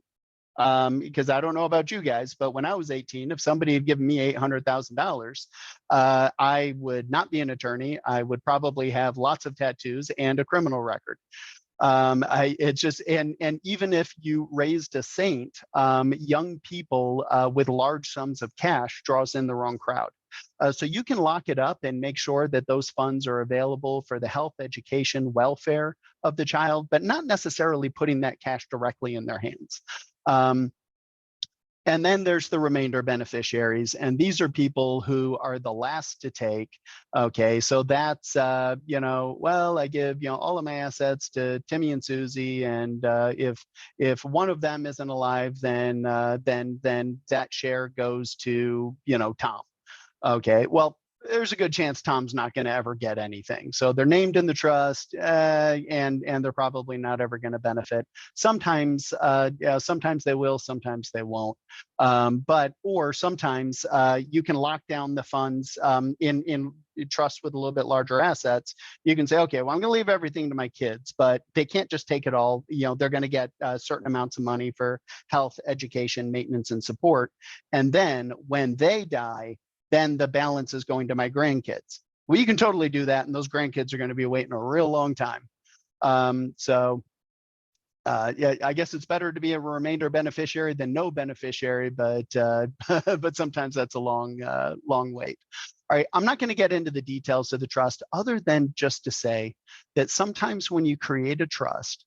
Because I don't know about you guys, but when I was 18, if somebody had given me $800,000, I would not be an attorney. I would probably have lots of tattoos and a criminal record. It's just, and even if you raised a saint, young people with large sums of cash draws in the wrong crowd. So you can lock it up and make sure that those funds are available for the health, education, welfare of the child, but not necessarily putting that cash directly in their hands. And then there's the remainder beneficiaries, and these are people who are the last to take. Okay, so that's well, I give all of my assets to Timmy and Susie, and if one of them isn't alive, then that share goes to Tom. Okay, well, there's a good chance Tom's not going to ever get anything. So they're named in the trust, and they're probably not ever going to benefit. Sometimes, sometimes they will, sometimes they won't. Or sometimes you can lock down the funds in trust with a little bit larger assets. You can say, okay, well, I'm going to leave everything to my kids, but they can't just take it all. They're going to get certain amounts of money for health, education, maintenance, and support. And then when they die, then the balance is going to my grandkids. Well, you can totally do that, and those grandkids are going to be waiting a real long time. Yeah, I guess it's better to be a remainder beneficiary than no beneficiary, but but sometimes that's a long wait. All right, I'm not going to get into the details of the trust, other than just to say that sometimes when you create a trust,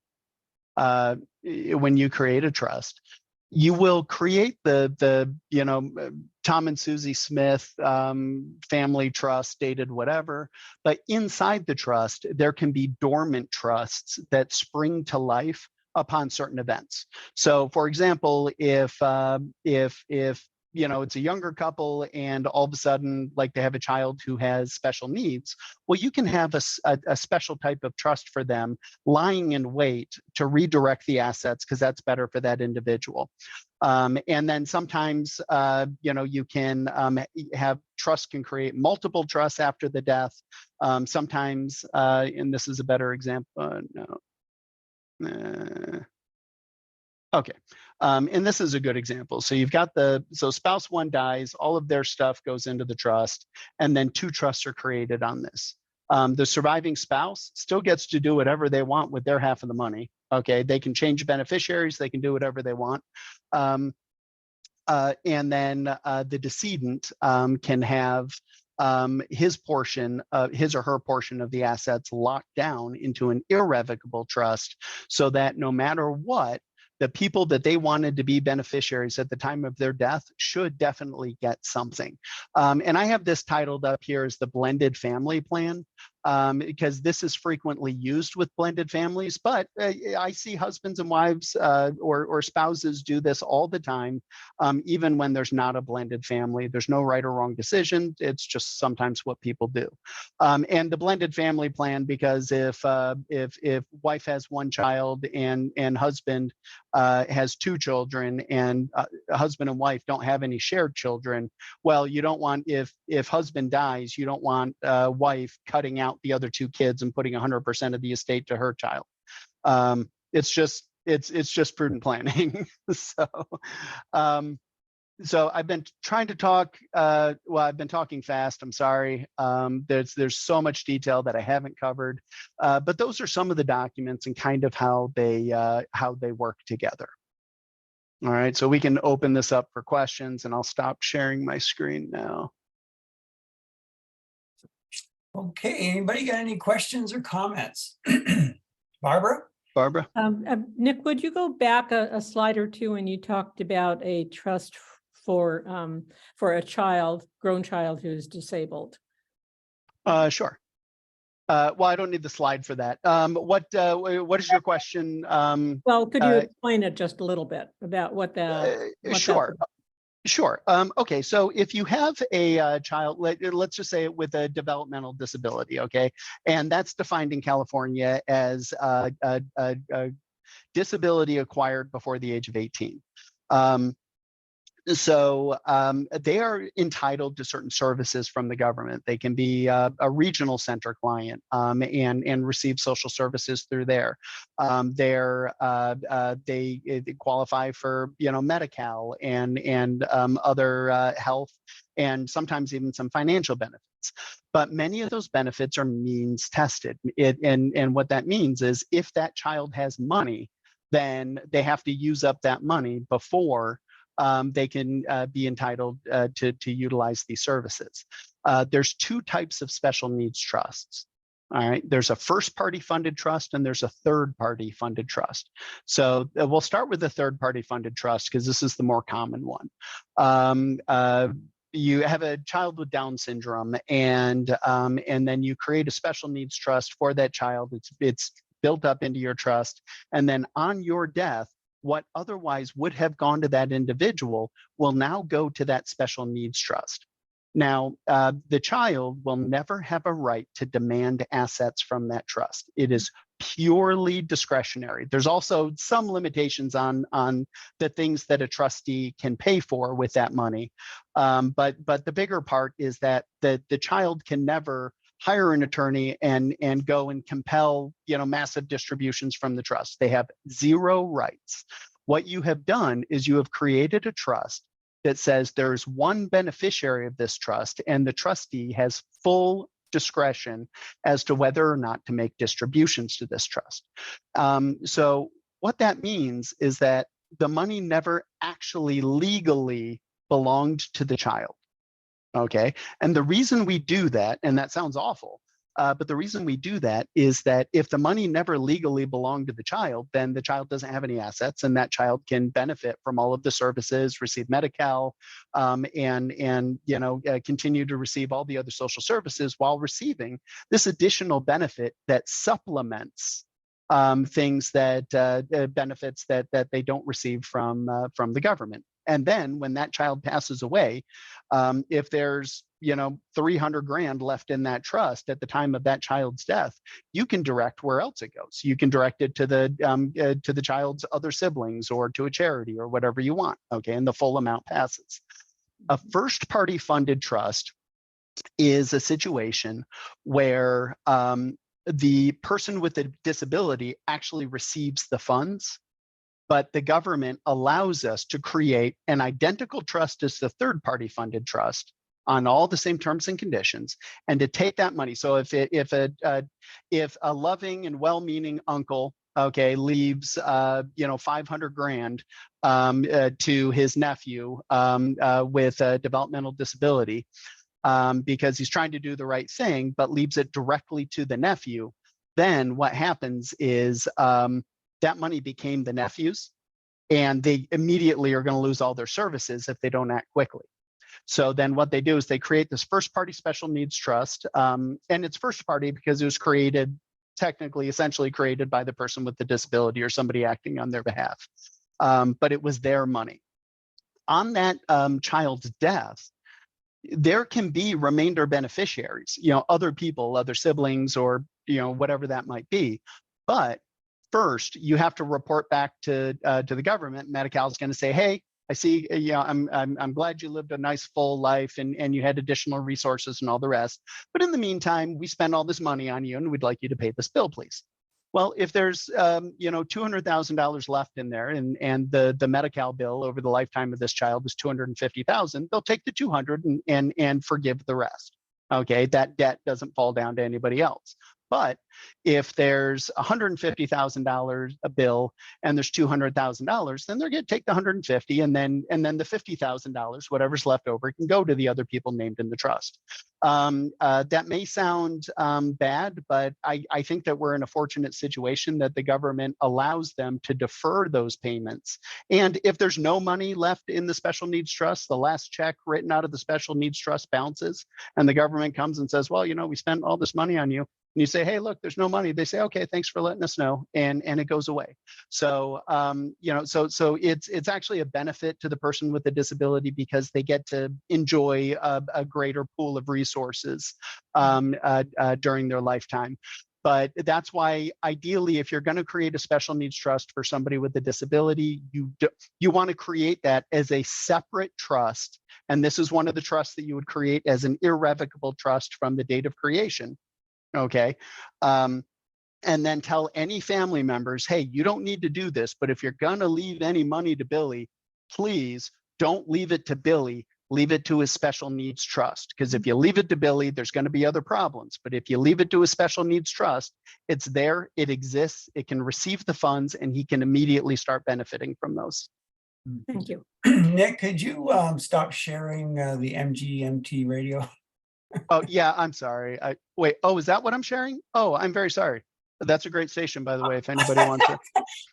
you will create the Tom and Susie Smith family trust, dated whatever, but inside the trust there can be dormant trusts that spring to life upon certain events. So, for example, if it's a younger couple and all of a sudden, like, they have a child who has special needs, well, you can have a special type of trust for them lying in wait to redirect the assets, because that's better for that individual. And then sometimes, you can have trust can create multiple trusts after the death. Sometimes, and this is a better example. Okay. And this is a good example. So you've got so spouse one dies, all of their stuff goes into the trust, and then two trusts are created on this. The surviving spouse still gets to do whatever they want with their half of the money. Okay, they can change beneficiaries, they can do whatever they want. And then the decedent can have his or her portion of the assets locked down into an irrevocable trust, so that no matter what, the people that they wanted to be beneficiaries at the time of their death should definitely get something. And I have this titled up here as the blended family plan, because this is frequently used with blended families, but I see husbands and wives or spouses do this all the time, even when there's not a blended family. There's no right or wrong decision. It's just sometimes what people do. And the blended family plan, because if wife has one child and husband has two children, and husband and wife don't have any shared children, well, you don't want, if husband dies, you don't want wife cutting out the other two kids and putting 100% of the estate to her child. It's just prudent planning. So I've been trying to talk, well, I've been talking fast, I'm sorry. There's so much detail that I haven't covered, but those are some of the documents and kind of how they work together. All right, so we can open this up for questions, and I'll stop sharing my screen now. Okay, anybody got any questions or comments? Barbara? Barbara? Nick, would you go back a slide or two when you talked about a trust for a grown child who's disabled? Sure. Well, I don't need the slide for that. What is your question? Well, could you explain it just a little bit about what Sure. Sure. Okay. So if you have a child, let's just say with a developmental disability, okay, and that's defined in California as a disability acquired before the age of 18. They are entitled to certain services from the government. They can be a regional center client and receive social services through there. They qualify for Medi-Cal and other health and sometimes even some financial benefits. But many of those benefits are means tested. And what that means is if that child has money, then they have to use up that money before they can be entitled to utilize these services. There's two types of special needs trusts. All right, there's a first party funded trust and there's a third party funded trust. So we'll start with the third party funded trust because this is the more common one. You have a child with Down syndrome and then you create a special needs trust for that child. It's built up into your trust. And then on your death, what otherwise would have gone to that individual will now go to that special needs trust. Now, the child will never have a right to demand assets from that trust. It is purely discretionary. There's also some limitations on the things that a trustee can pay for with that money. But the bigger part is that the child can never hire an attorney and go and compel massive distributions from the trust. They have zero rights. What you have done is you have created a trust that says there's one beneficiary of this trust and the trustee has full discretion as to whether or not to make distributions to this trust. So what that means is that the money never actually legally belonged to the child. Okay, and the reason we do that, and that sounds awful, but the reason we do that is that if the money never legally belonged to the child, then the child doesn't have any assets and that child can benefit from all of the services, receive Medi-Cal, and continue to receive all the other social services while receiving this additional benefit that supplements things that benefits that they don't receive from the government. And then when that child passes away, if there's 300 grand left in that trust at the time of that child's death, you can direct where else it goes. You can direct it to the child's other siblings or to a charity or whatever you want. Okay, and the full amount passes. A first party funded trust is a situation where the person with a disability actually receives the funds, but the government allows us to create an identical trust as the third party funded trust on all the same terms and conditions, and to take that money. So if a loving and well-meaning uncle, okay, leaves 500 grand to his nephew with a developmental disability because he's trying to do the right thing, but leaves it directly to the nephew, then what happens is that money became the nephew's, and they immediately are going to lose all their services if they don't act quickly. So then what they do is they create this first party special needs trust, and it's first party because it was essentially created by the person with the disability or somebody acting on their behalf. But it was their money. On that child's death, there can be remainder beneficiaries, other people, other siblings, or whatever that might be. But first, you have to report back to the government. Medi-Cal is going to say, "Hey, I see. I'm glad you lived a nice full life and you had additional resources and all the rest. But in the meantime, we spent all this money on you, and we'd like you to pay this bill, please." Well, if there's $200,000 left in there, and the Medi-Cal bill over the lifetime of this child is $250,000, they'll take the 200 and forgive the rest. Okay, that debt doesn't fall down to anybody else. But if there's $150,000 a bill and there's $200,000, then they're going to take the $150 and then the $50,000, whatever's left over, can go to the other people named in the trust. That may sound bad, but I think that we're in a fortunate situation that the government allows them to defer those payments. And if there's no money left in the special needs trust, the last check written out of the special needs trust bounces, and the government comes and says, "Well, we spent all this money on you. and you say, hey, look, there's no money. They say, okay, thanks for letting us know, and it goes away. So so it's actually a benefit to the person with a disability because they get to enjoy a greater pool of resources during their lifetime. But that's why, ideally, if you're going to create a special needs trust for somebody with a disability, you want to create that as a separate trust. And this is one of the trusts that you would create as an irrevocable trust from the date of creation. Okay. And then tell any family members, hey, you don't need to do this, but if you're going to leave any money to Billy, please don't leave it to Billy. Leave it to his special needs trust. Because if you leave it to Billy, there's going to be other problems. But if you leave it to a special needs trust, it's there, it exists, it can receive the funds, and he can immediately start benefiting from those. Thank you. Nick, could you stop sharing the MGMT radio? Oh, yeah, I'm sorry. Wait, oh, is that what I'm sharing? Oh, I'm very sorry. That's a great station, by the way, if anybody wants it.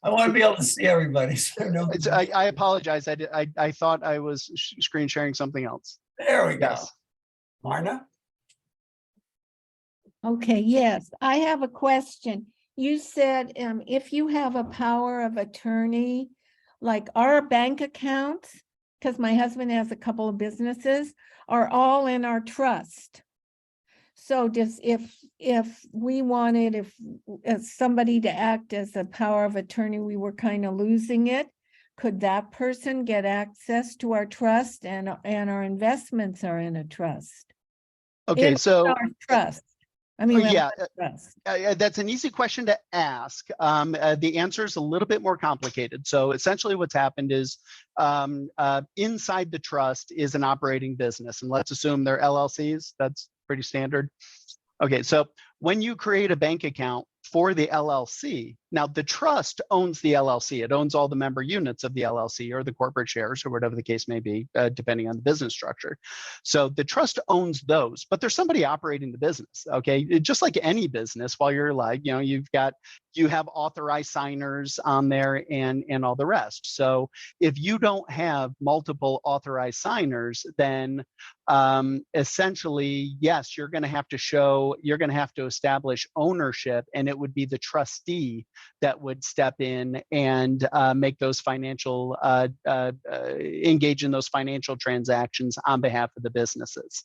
I want to be able to see everybody. So no, I apologize. I thought I was screen sharing something else. there we go. Yes. Marna? Okay, yes, I have a question. You said if you have a power of attorney, like our bank accounts, because my husband has a couple of businesses, are all in our trust. So just if we wanted, if somebody to act as a power of attorney, we were kind of losing it, could that person get access to our trust, and our investments are in a trust? Okay, In so our trust. I mean, yeah, trust. that's an easy question to ask. The answer is a little bit more complicated. So essentially what's happened is inside the trust is an operating business, and let's assume they're LLCs. That's pretty standard. Okay, so when you create a bank account for the LLC, now the trust owns the LLC. It owns all the member units of the LLC or the corporate shares or whatever the case may be, depending on the business structure. So the trust owns those, but there's somebody operating the business. Okay, just like any business, while you're alive, you have authorized signers on there and all the rest. So if you don't have multiple authorized signers, then essentially, yes, you're going to have to establish ownership, and it would be the trustee that would step in and make those financial, engage in those financial transactions on behalf of the businesses.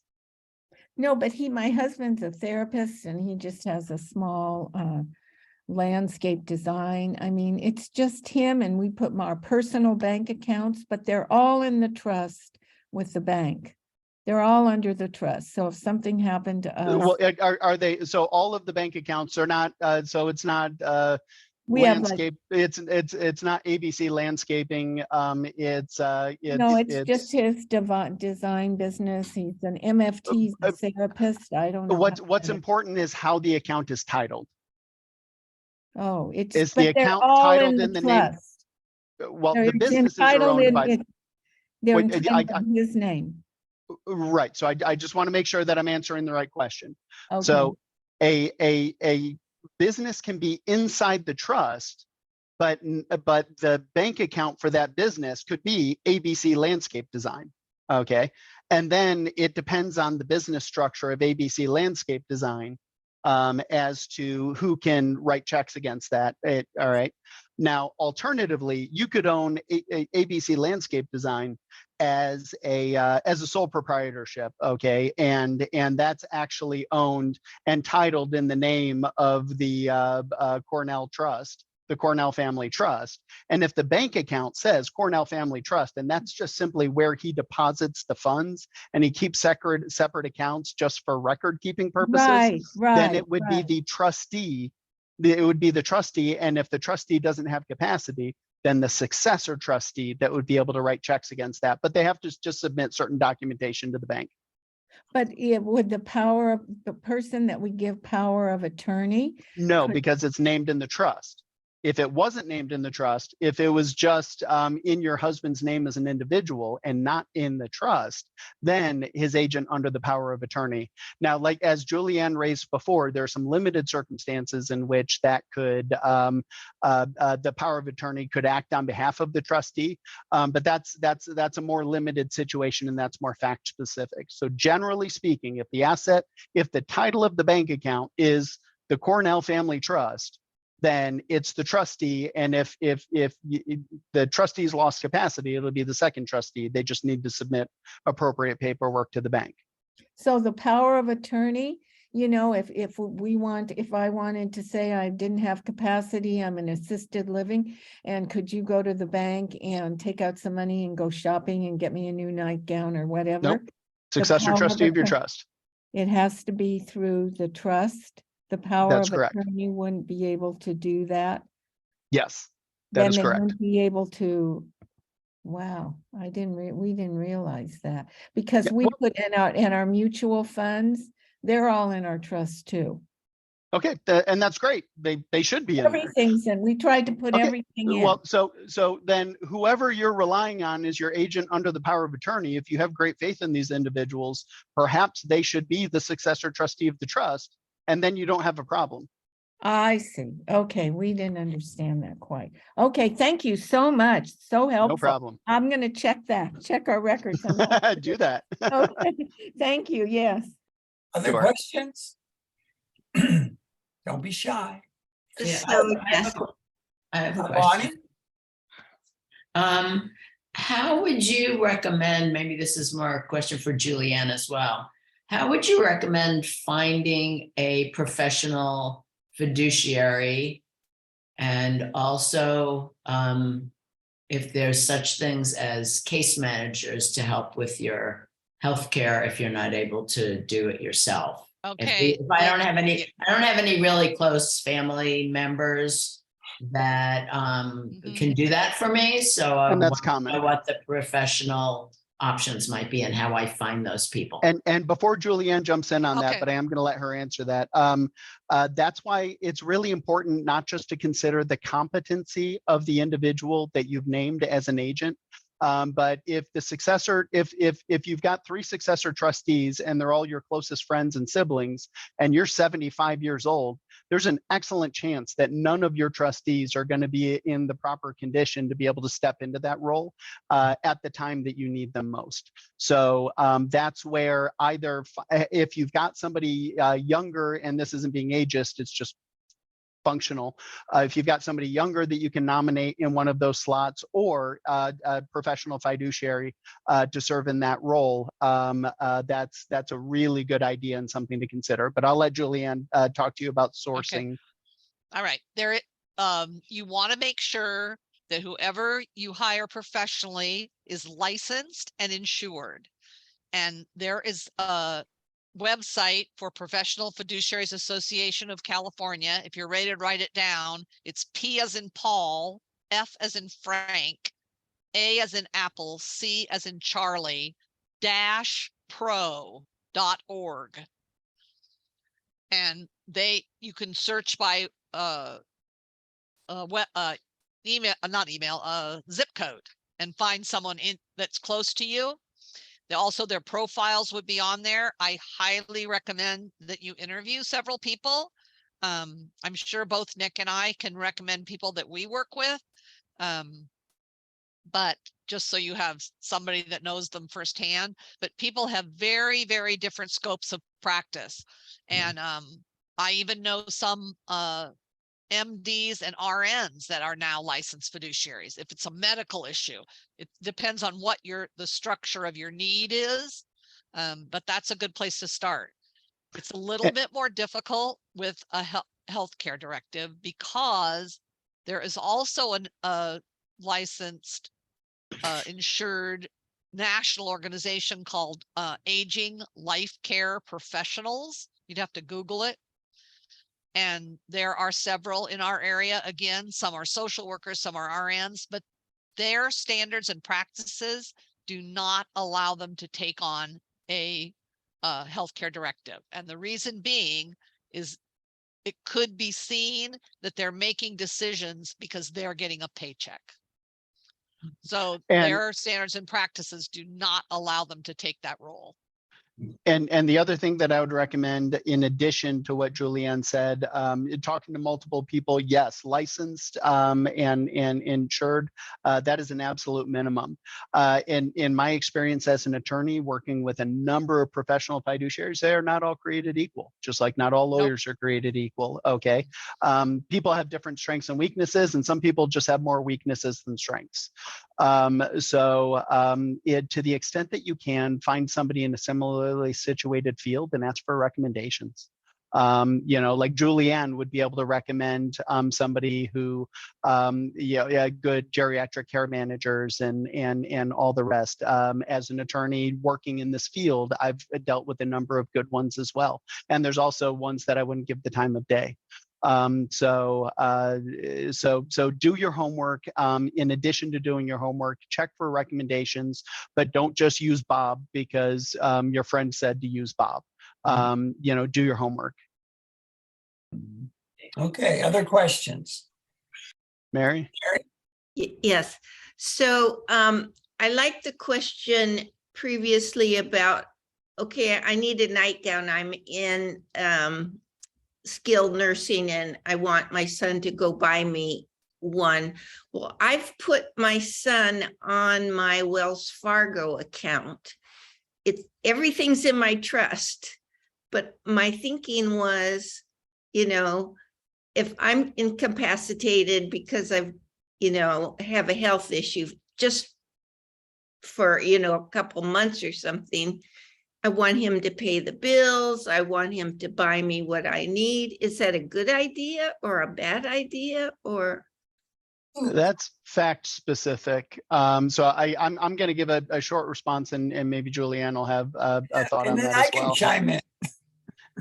No, but my husband's a therapist, and he just has a small landscape design. I mean, it's just him, and we put our personal bank accounts, but they're all in the trust with the bank. They're all under the trust. So if something happened to us. Well, are they, so all of the bank accounts are not, so it's not we have landscape, it's not ABC landscaping. No, it's just his design business. He's an MFT, he's a therapist. I don't know. What's important is how the account is titled. Oh, it's is the account titled in the name? Well, the businesses are owned by. They're entitled in his name. Right. So I just want to make sure that I'm answering the right question. Okay. So a business can be inside the trust, but the bank account for that business could be ABC Landscape Design. Okay. And then it depends on the business structure of ABC Landscape Design as to who can write checks against that. All right. Now, alternatively, you could own ABC Landscape Design as a sole proprietorship, okay, and that's actually owned and titled in the name of the Cornell Trust, the Cornell Family Trust. And if the bank account says Cornell Family Trust, and that's just simply where he deposits the funds, and he keeps separate accounts just for record keeping purposes, then it would be the trustee. It would be the trustee, and if the trustee doesn't have capacity, then the successor trustee that would be able to write checks against that. But they have to just submit certain documentation to the bank. But would the power of the person that we give power of attorney? No, because it's named in the trust. If it wasn't named in the trust, if it was just in your husband's name as an individual and not in the trust, then his agent under the power of attorney. Now, like as JuliAnne raised before, there are some limited circumstances in which that could, the power of attorney could act on behalf of the trustee, but that's a more limited situation, and that's more fact specific. So generally speaking, if the title of the bank account is the Cornell Family Trust, then it's the trustee. And if the trustee's lost capacity, it'll be the second trustee. They just need to submit appropriate paperwork to the bank. So the power of attorney, you know, if I wanted to say I didn't have capacity, I'm in assisted living, and could you go to the bank and take out some money and go shopping and get me a new nightgown or whatever? Nope. Successor power of trustee of your attorney. trust. It has to be through the trust. The power That's of correct. attorney wouldn't be able to do that. Yes, that Then is they correct. wouldn't be able to. Wow, we didn't realize that, because Yeah, we well- put in our mutual funds, they're all in our trust too. Okay, and that's great. They should be in there. Everything's in, we tried to put Okay, everything in. Well, so then whoever you're relying on is your agent under the power of attorney. If you have great faith in these individuals, perhaps they should be the successor trustee of the trust, and then you don't have a problem. I see. Okay, we didn't understand that quite. Okay, thank you so much. So helpful. No problem. I'm gonna check our records. on that. Do that. Okay, thank you, yes. Other Sure. questions? Don't be shy. Yeah, So, yes, I have a Bonnie? question. How would you recommend, maybe this is more a question for JuliAnne as well. How would you recommend finding a professional fiduciary? And also, if there's such things as case managers to help with your healthcare if you're not able to do it yourself. Okay. If I don't have any really close family members that can do that for me. So And that's I wanna common. know what the professional options might be and how I find those people. And before JuliAnne jumps in on that, Okay. but I am going to let her answer that. That's why it's really important not just to consider the competency of the individual that you've named as an agent, but if the successor, if you've got 3 successor trustees and they're all your closest friends and siblings, and you're 75 years old, there's an excellent chance that none of your trustees are going to be in the proper condition to be able to step into that role at the time that you need them most. So that's where either if you've got somebody younger, and this isn't being ageist, it's just functional. If you've got somebody younger that you can nominate in one of those slots, or a professional fiduciary to serve in that role, that's a really good idea and something to consider. But I'll let JuliAnne talk to you about sourcing. All right, you want to make sure that whoever you hire professionally is licensed and insured. And there is a website for Professional Fiduciaries Association of California. If you're ready to write it down, it's P as in Paul, F as in Frank, A as in Apple, C as in Charlie, -pro.org. And you can search by zip code and find someone that's close to you. Also, their profiles would be on there. I highly recommend that you interview several people. I'm sure both Nick and I can recommend people that we work with. But just so you have somebody that knows them firsthand, but people have very, very different scopes of practice. And I even know some MDs and RNs that are now licensed fiduciaries. If it's a medical issue, it depends on what the structure of your need is. But that's a good place to start. It's a little bit more difficult with a healthcare directive because there is also a licensed, insured national organization called Aging Life Care Professionals. You'd have to Google it. And there are several in our area. Again, some are social workers, some are RNs, but their standards and practices do not allow them to take on a healthcare directive. And the reason being is it could be seen that they're making decisions because they're getting a paycheck. So their standards and practices do not allow them to take that role. And the other thing that I would recommend, in addition to what JuliAnne said, talking to multiple people, yes, licensed and insured, that is an absolute minimum. In my experience as an attorney working with a number of professional fiduciaries, they are not all created equal, just like not all lawyers are created equal. Okay, people have different strengths and weaknesses, and some people just have more weaknesses than strengths. To the extent that you can, find somebody in a similarly situated field and ask for recommendations. Like JuliAnne would be able to recommend somebody who, good geriatric care managers and all the rest. As an attorney working in this field, I've dealt with a number of good ones as well. And there's also ones that I wouldn't give the time of day. So do your homework. In addition to doing your homework, check for recommendations, but don't just use Bob because your friend said to use Bob. Do your homework. Okay, other questions? Mary? Yes. So I like the question previously about, okay, I need a nightgown. I'm in skilled nursing and I want my son to go buy me one. Well, I've put my son on my Wells Fargo account. Everything's in my trust, but my thinking was, if I'm incapacitated because I've, have a health issue just for, a couple months or something, I want him to pay the bills. I want him to buy me what I need. Is that a good idea or a bad idea, or? That's fact specific. So I'm going to give a short response, and maybe JuliAnne will have a thought on that as well. I can chime in.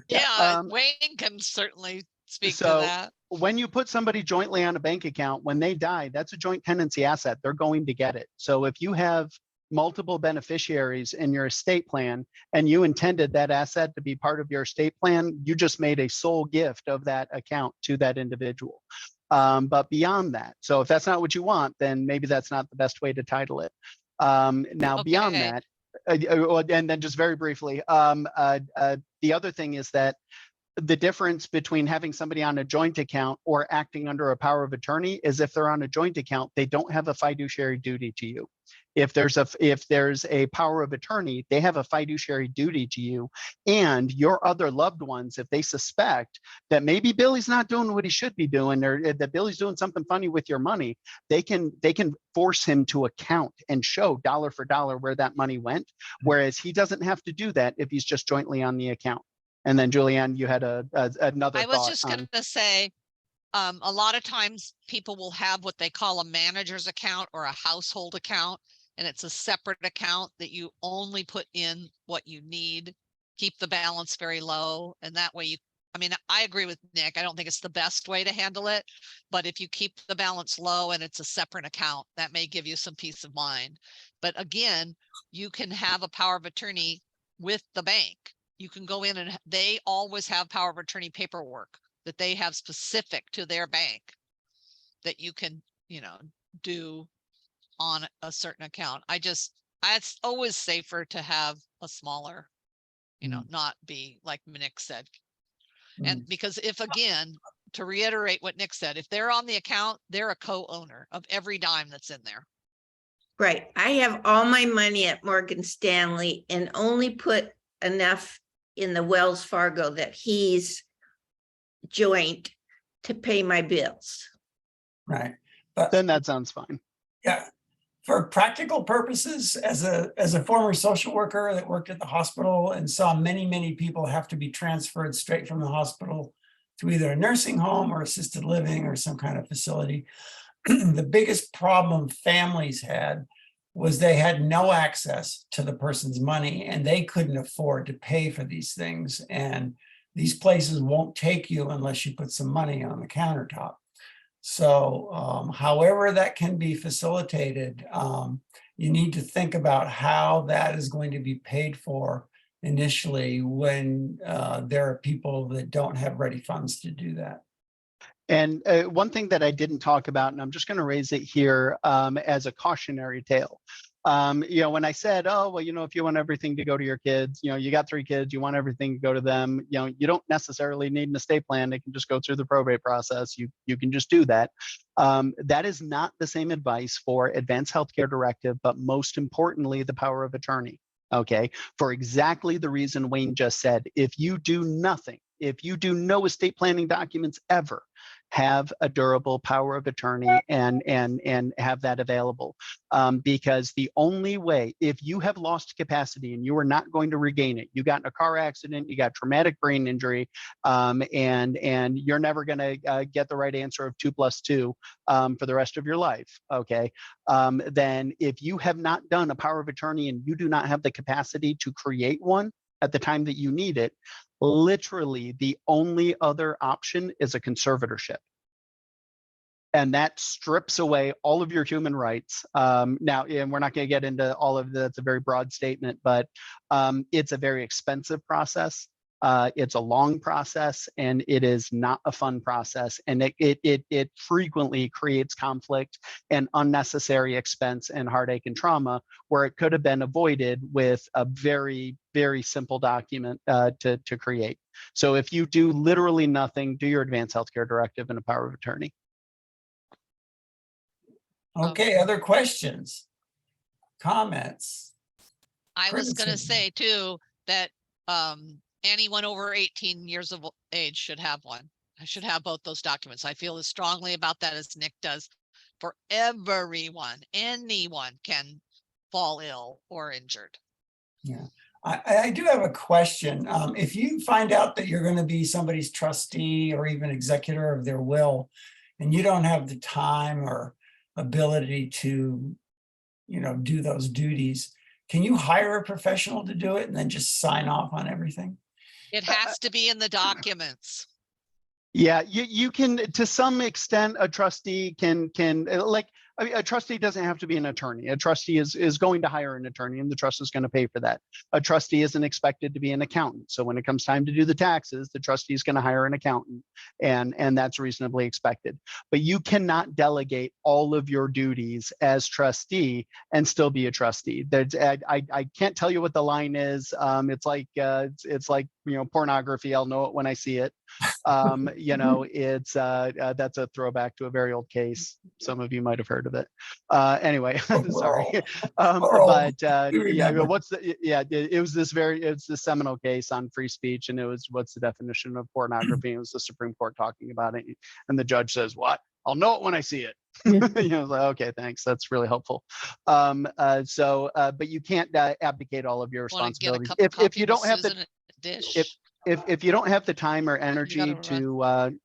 Yeah, Wayne can certainly speak to that. When you put somebody jointly on a bank account, when they die, that's a joint tenancy asset. They're going to get it. So if you have multiple beneficiaries in your estate plan and you intended that asset to be part of your estate plan, you just made a sole gift of that account to that individual. But beyond that, so if that's not what you want, then maybe that's not the best way to title it. Now, beyond that, and then just very briefly, the other thing is that the difference between having somebody on a joint account or acting under a power of attorney is if they're on a joint account, they don't have a fiduciary duty to you. If there's a power of attorney, they have a fiduciary duty to you and your other loved ones. If they suspect that maybe Billy's not doing what he should be doing, or that Billy's doing something funny with your money, they can force him to account and show dollar for dollar where that money went. Whereas he doesn't have to do that if he's just jointly on the account. And then JuliAnne, you had another thought. I was just going to say, a lot of times people will have what they call a manager's account or a household account, and it's a separate account that you only put in what you need, keep the balance very low. And that way I agree with Nick. I don't think it's the best way to handle it, but if you keep the balance low and it's a separate account, that may give you some peace of mind. But again, you can have a power of attorney with the bank. You can go in and they always have power of attorney paperwork that they have specific to their bank that you can, do on a certain account. It's always safer to have a smaller, not be like Nick said. And because to reiterate what Nick said, if they're on the account, they're a co-owner of every dime that's in there. Right. I have all my money at Morgan Stanley and only put enough in the Wells Fargo that he's joint to pay my bills. Right. But then that sounds fine. Yeah. For practical purposes, as a former social worker that worked at the hospital and saw many people have to be transferred straight from the hospital to either a nursing home or assisted living or some kind of facility, the biggest problem families had was they had no access to the person's money and they couldn't afford to pay for these things. And these places won't take you unless you put some money on the countertop. So however that can be facilitated, you need to think about how that is going to be paid for initially when there are people that don't have ready funds to do that. And one thing that I didn't talk about, and I'm just going to raise it here as a cautionary tale. You know, when I said, oh, well, you know, if you want everything to go to your kids, you know, you got 3 kids, you want everything to go to them, you know, you don't necessarily need an estate plan. They can just go through the probate process. You can just do that. That is not the same advice for advanced healthcare directive, but most importantly, the power of attorney. Okay, for exactly the reason Wayne just said, if you do nothing, if you do no estate planning documents ever, have a durable power of attorney and have that available, because the only way, if you have lost capacity and you are not going to regain it, you got in a car accident, you got traumatic brain injury, and you're never going to get the right answer of 2 + 2 for the rest of your life. Okay, then if you have not done a power of attorney and you do not have the capacity to create one at the time that you need it, literally the only other option is a conservatorship. And that strips away all of your human rights. Now, and we're not going to get into all of that's a very broad statement, but it's a very expensive process. It's a long process, and it is not a fun process. And it frequently creates conflict and unnecessary expense and heartache and trauma, where it could have been avoided with a very, very simple document to create. So if you do literally nothing, do your advanced healthcare directive and a power of attorney. Okay, other questions, comments? I was going to criticism? say too, that anyone over 18 years of age should have one. I should have both those documents. I feel as strongly about that as Nick does. For everyone, anyone can fall ill or injured. Yeah, I do have a question. If you find out that you're going to be somebody's trustee or even executor of their will, and you don't have the time or ability to, you know, do those duties, can you hire a professional to do it and then just sign off on everything? It has to be in the documents. Yeah, you can, to some extent, a trustee can like, I mean, a trustee doesn't have to be an attorney. A trustee is going to hire an attorney, and the trust is going to pay for that. A trustee isn't expected to be an accountant. So when it comes time to do the taxes, the trustee is going to hire an accountant, and that's reasonably expected. But you cannot delegate all of your duties as trustee and still be a trustee. I can't tell you what the line is. It's like you know, pornography. I'll know it when I see it. You know, it's that's a throwback to a very old case. Some of you might have heard of it. Anyway, sorry. But yeah, what's the, yeah, it's this seminal case on free speech, and it was, what's the definition of pornography? It was the Supreme Court talking about it, and the judge says, what? I'll know it when I see it. You know, like, okay, thanks. That's really helpful. But you can't abdicate all of your responsibilities if you don't have the dish. If you don't have the time or energy to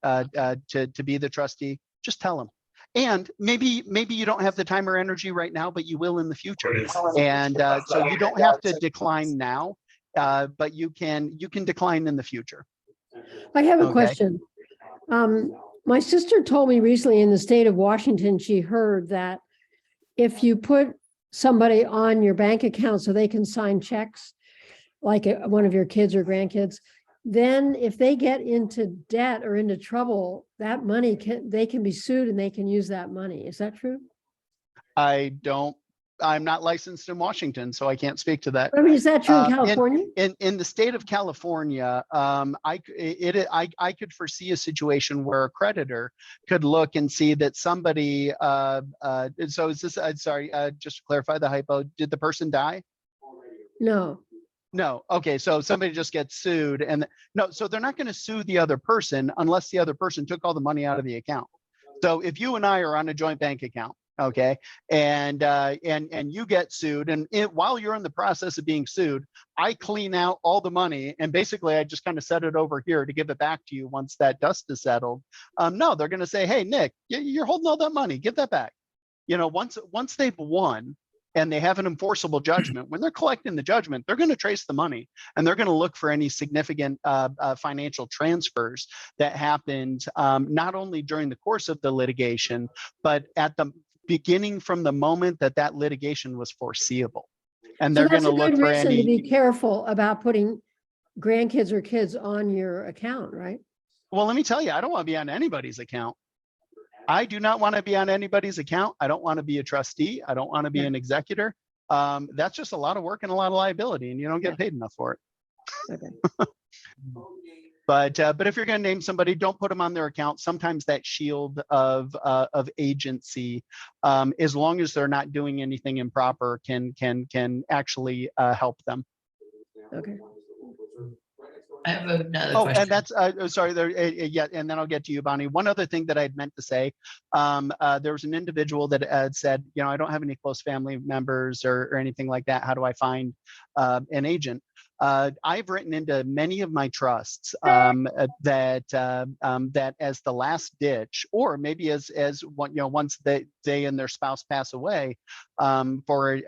be the trustee, just tell them. And maybe you don't have the time or energy right now, but you will in the future. And so you don't have to decline now, but you can decline in the future. I have a question. My sister told me recently in the state of Washington, she heard that if you put somebody on your bank account so they can sign checks, like one of your kids or grandkids, then if they get into debt or into trouble, that money they can be sued and they can use that money. Is that true? I'm not licensed in Washington, so I can't speak to that. I mean, is that true in California? In the state of California, I could foresee a situation where a creditor could look and see that somebody. So is this? Sorry, just to clarify the hypo. Did the person die? No. No. Okay. So somebody just gets sued, and no. So they're not going to sue the other person unless the other person took all the money out of the account. So if you and I are on a joint bank account, okay, and you get sued, and while you're in the process of being sued, I clean out all the money, and basically I just kind of set it over here to give it back to you once that dust is settled. No, they're going to say, hey, Nick, you're holding all that money. Give that back. You know, once they've won, and they have an enforceable judgment, when they're collecting the judgment, they're going to trace the money, and they're going to look for any significant financial transfers that happened not only during the course of the litigation, but at the beginning, from the moment that litigation was foreseeable. And they're going to look for any. To be careful about putting grandkids or kids on your account, right? Well, let me tell you, I don't want to be on anybody's account. I do not want to be on anybody's account. I don't want to be a trustee. I don't want to be an executor. that's just a lot of work and a lot of liability, and you don't get paid enough for it. Okay. But if you're going to name somebody, don't put them on their account. Sometimes that shield of agency, as long as they're not doing anything improper, can actually help them. Okay. I have another Oh, question. and that's sorry. Yeah, and then I'll get to you, Bonnie. One other thing that I'd meant to say, there was an individual that had said, you know, I don't have any close family members or anything like that. How do I find an agent? I've written into many of my trusts that as the last ditch, or maybe as one, you know, once they and their spouse pass away, for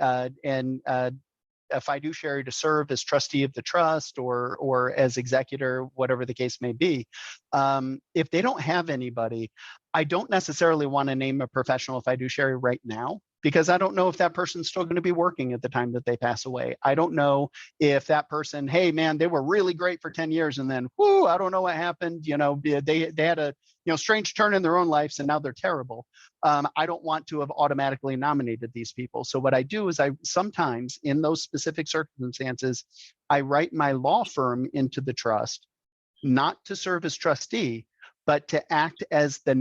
a fiduciary to serve as trustee of the trust or as executor, whatever the case may be. If they don't have anybody, I don't necessarily want to name a professional fiduciary right now, because I don't know if that person's still going to be working at the time that they pass away. I don't know if that person, hey man, they were really great for 10 years and then, whoo, I don't know what happened. You know, they had a, you know, strange turn in their own lives and now they're terrible. I don't want to have automatically nominated these people. So what I do is I sometimes, in those specific circumstances, I write my law firm into the trust, not to serve as trustee, but to act as the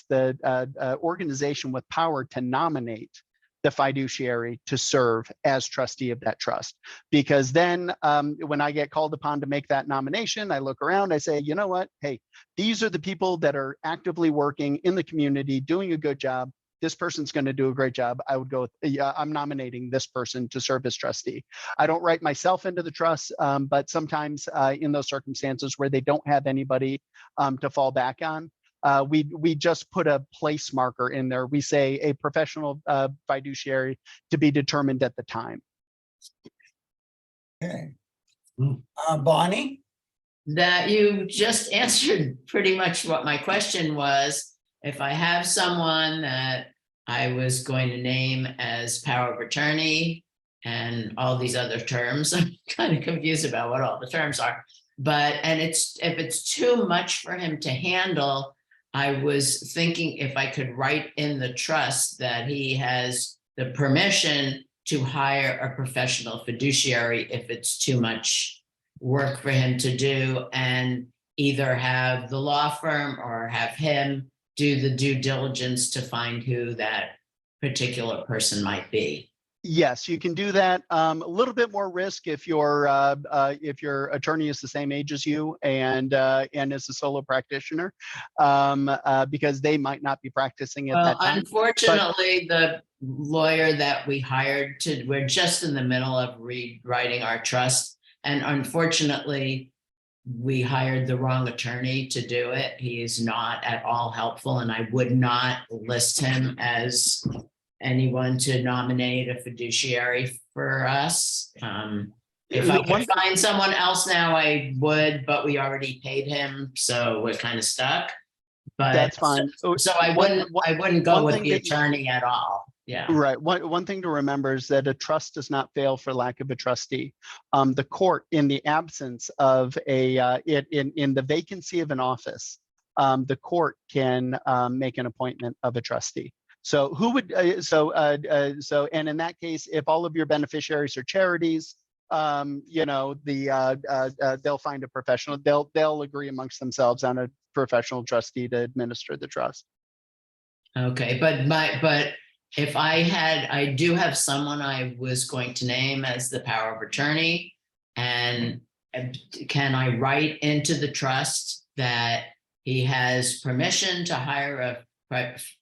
the organization with power to nominate the fiduciary to serve as trustee of that trust. Because then when I get called upon to make that nomination, I look around, I say, you know what? Hey, these are the people that are actively working in the community, doing a good job. This person's going to do a great job. I would go with, yeah, I'm nominating this person to serve as trustee. I don't write myself into the trust, but sometimes in those circumstances where they don't have anybody to fall back on, we just put a place marker in there. We say a professional fiduciary to be determined at the time. Okay. Bonnie? That you just answered pretty much what my question was. If I have someone that I was going to name as power of attorney and all these other terms, I'm kind of confused about what all the terms are. But, and if it's too much for him to handle, I was thinking if I could write in the trust that he has the permission to hire a professional fiduciary if it's too much work for him to do, and either have the law firm or have him do the due diligence to find who that particular person might be. Yes, you can do that. A little bit more risk if your attorney is the same age as you and is a solo practitioner, because they might not be practicing at that time. Unfortunately, the lawyer that we hired we're just in the middle of rewriting our trust, and unfortunately, we hired the wrong attorney to do it. He is not at all helpful, and I would not list him as anyone to nominate a fiduciary for us. If I could find someone else now, I would, but we already paid him, so we're kind of stuck. But that's fine. So I wouldn't go with the attorney at all. Yeah. Right. One thing to remember is that a trust does not fail for lack of a trustee. The court, in the absence of in the vacancy of an office, the court can make an appointment of a trustee. So who would and in that case, if all of your beneficiaries are charities, you know, they'll find a professional. They'll agree amongst themselves on a professional trustee to administer the trust. Okay, but if I do have someone I was going to name as the power of attorney, and can I write into the trust that he has permission to hire a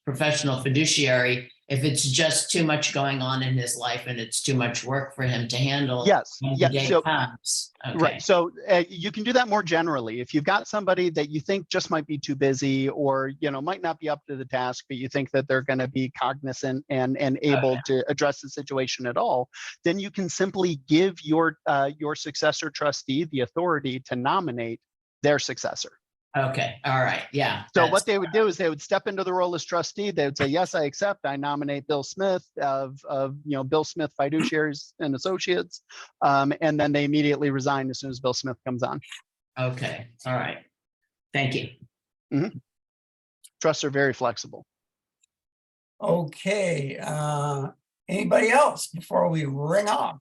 professional fiduciary if it's just too much going on in his life and it's too much work for him to handle? Yes. When the day comes. Okay. Right. So you can do that more generally. If you've got somebody that you think just might be too busy, or, you know, might not be up to the task, but you think that they're going to be cognizant and able to address the situation at all, then you can simply give your successor trustee the authority to nominate their successor. Okay. All right. Yeah. So what they would do is they would step into the role as trustee. They would say, yes, I accept. I nominate Bill Smith of Bill Smith Fiduciaries and Associates. And then they immediately resign as soon as Bill Smith comes on. Okay. All right. Thank you. Mm-hmm. Trusts are very flexible. Okay. Anybody else before we ring off?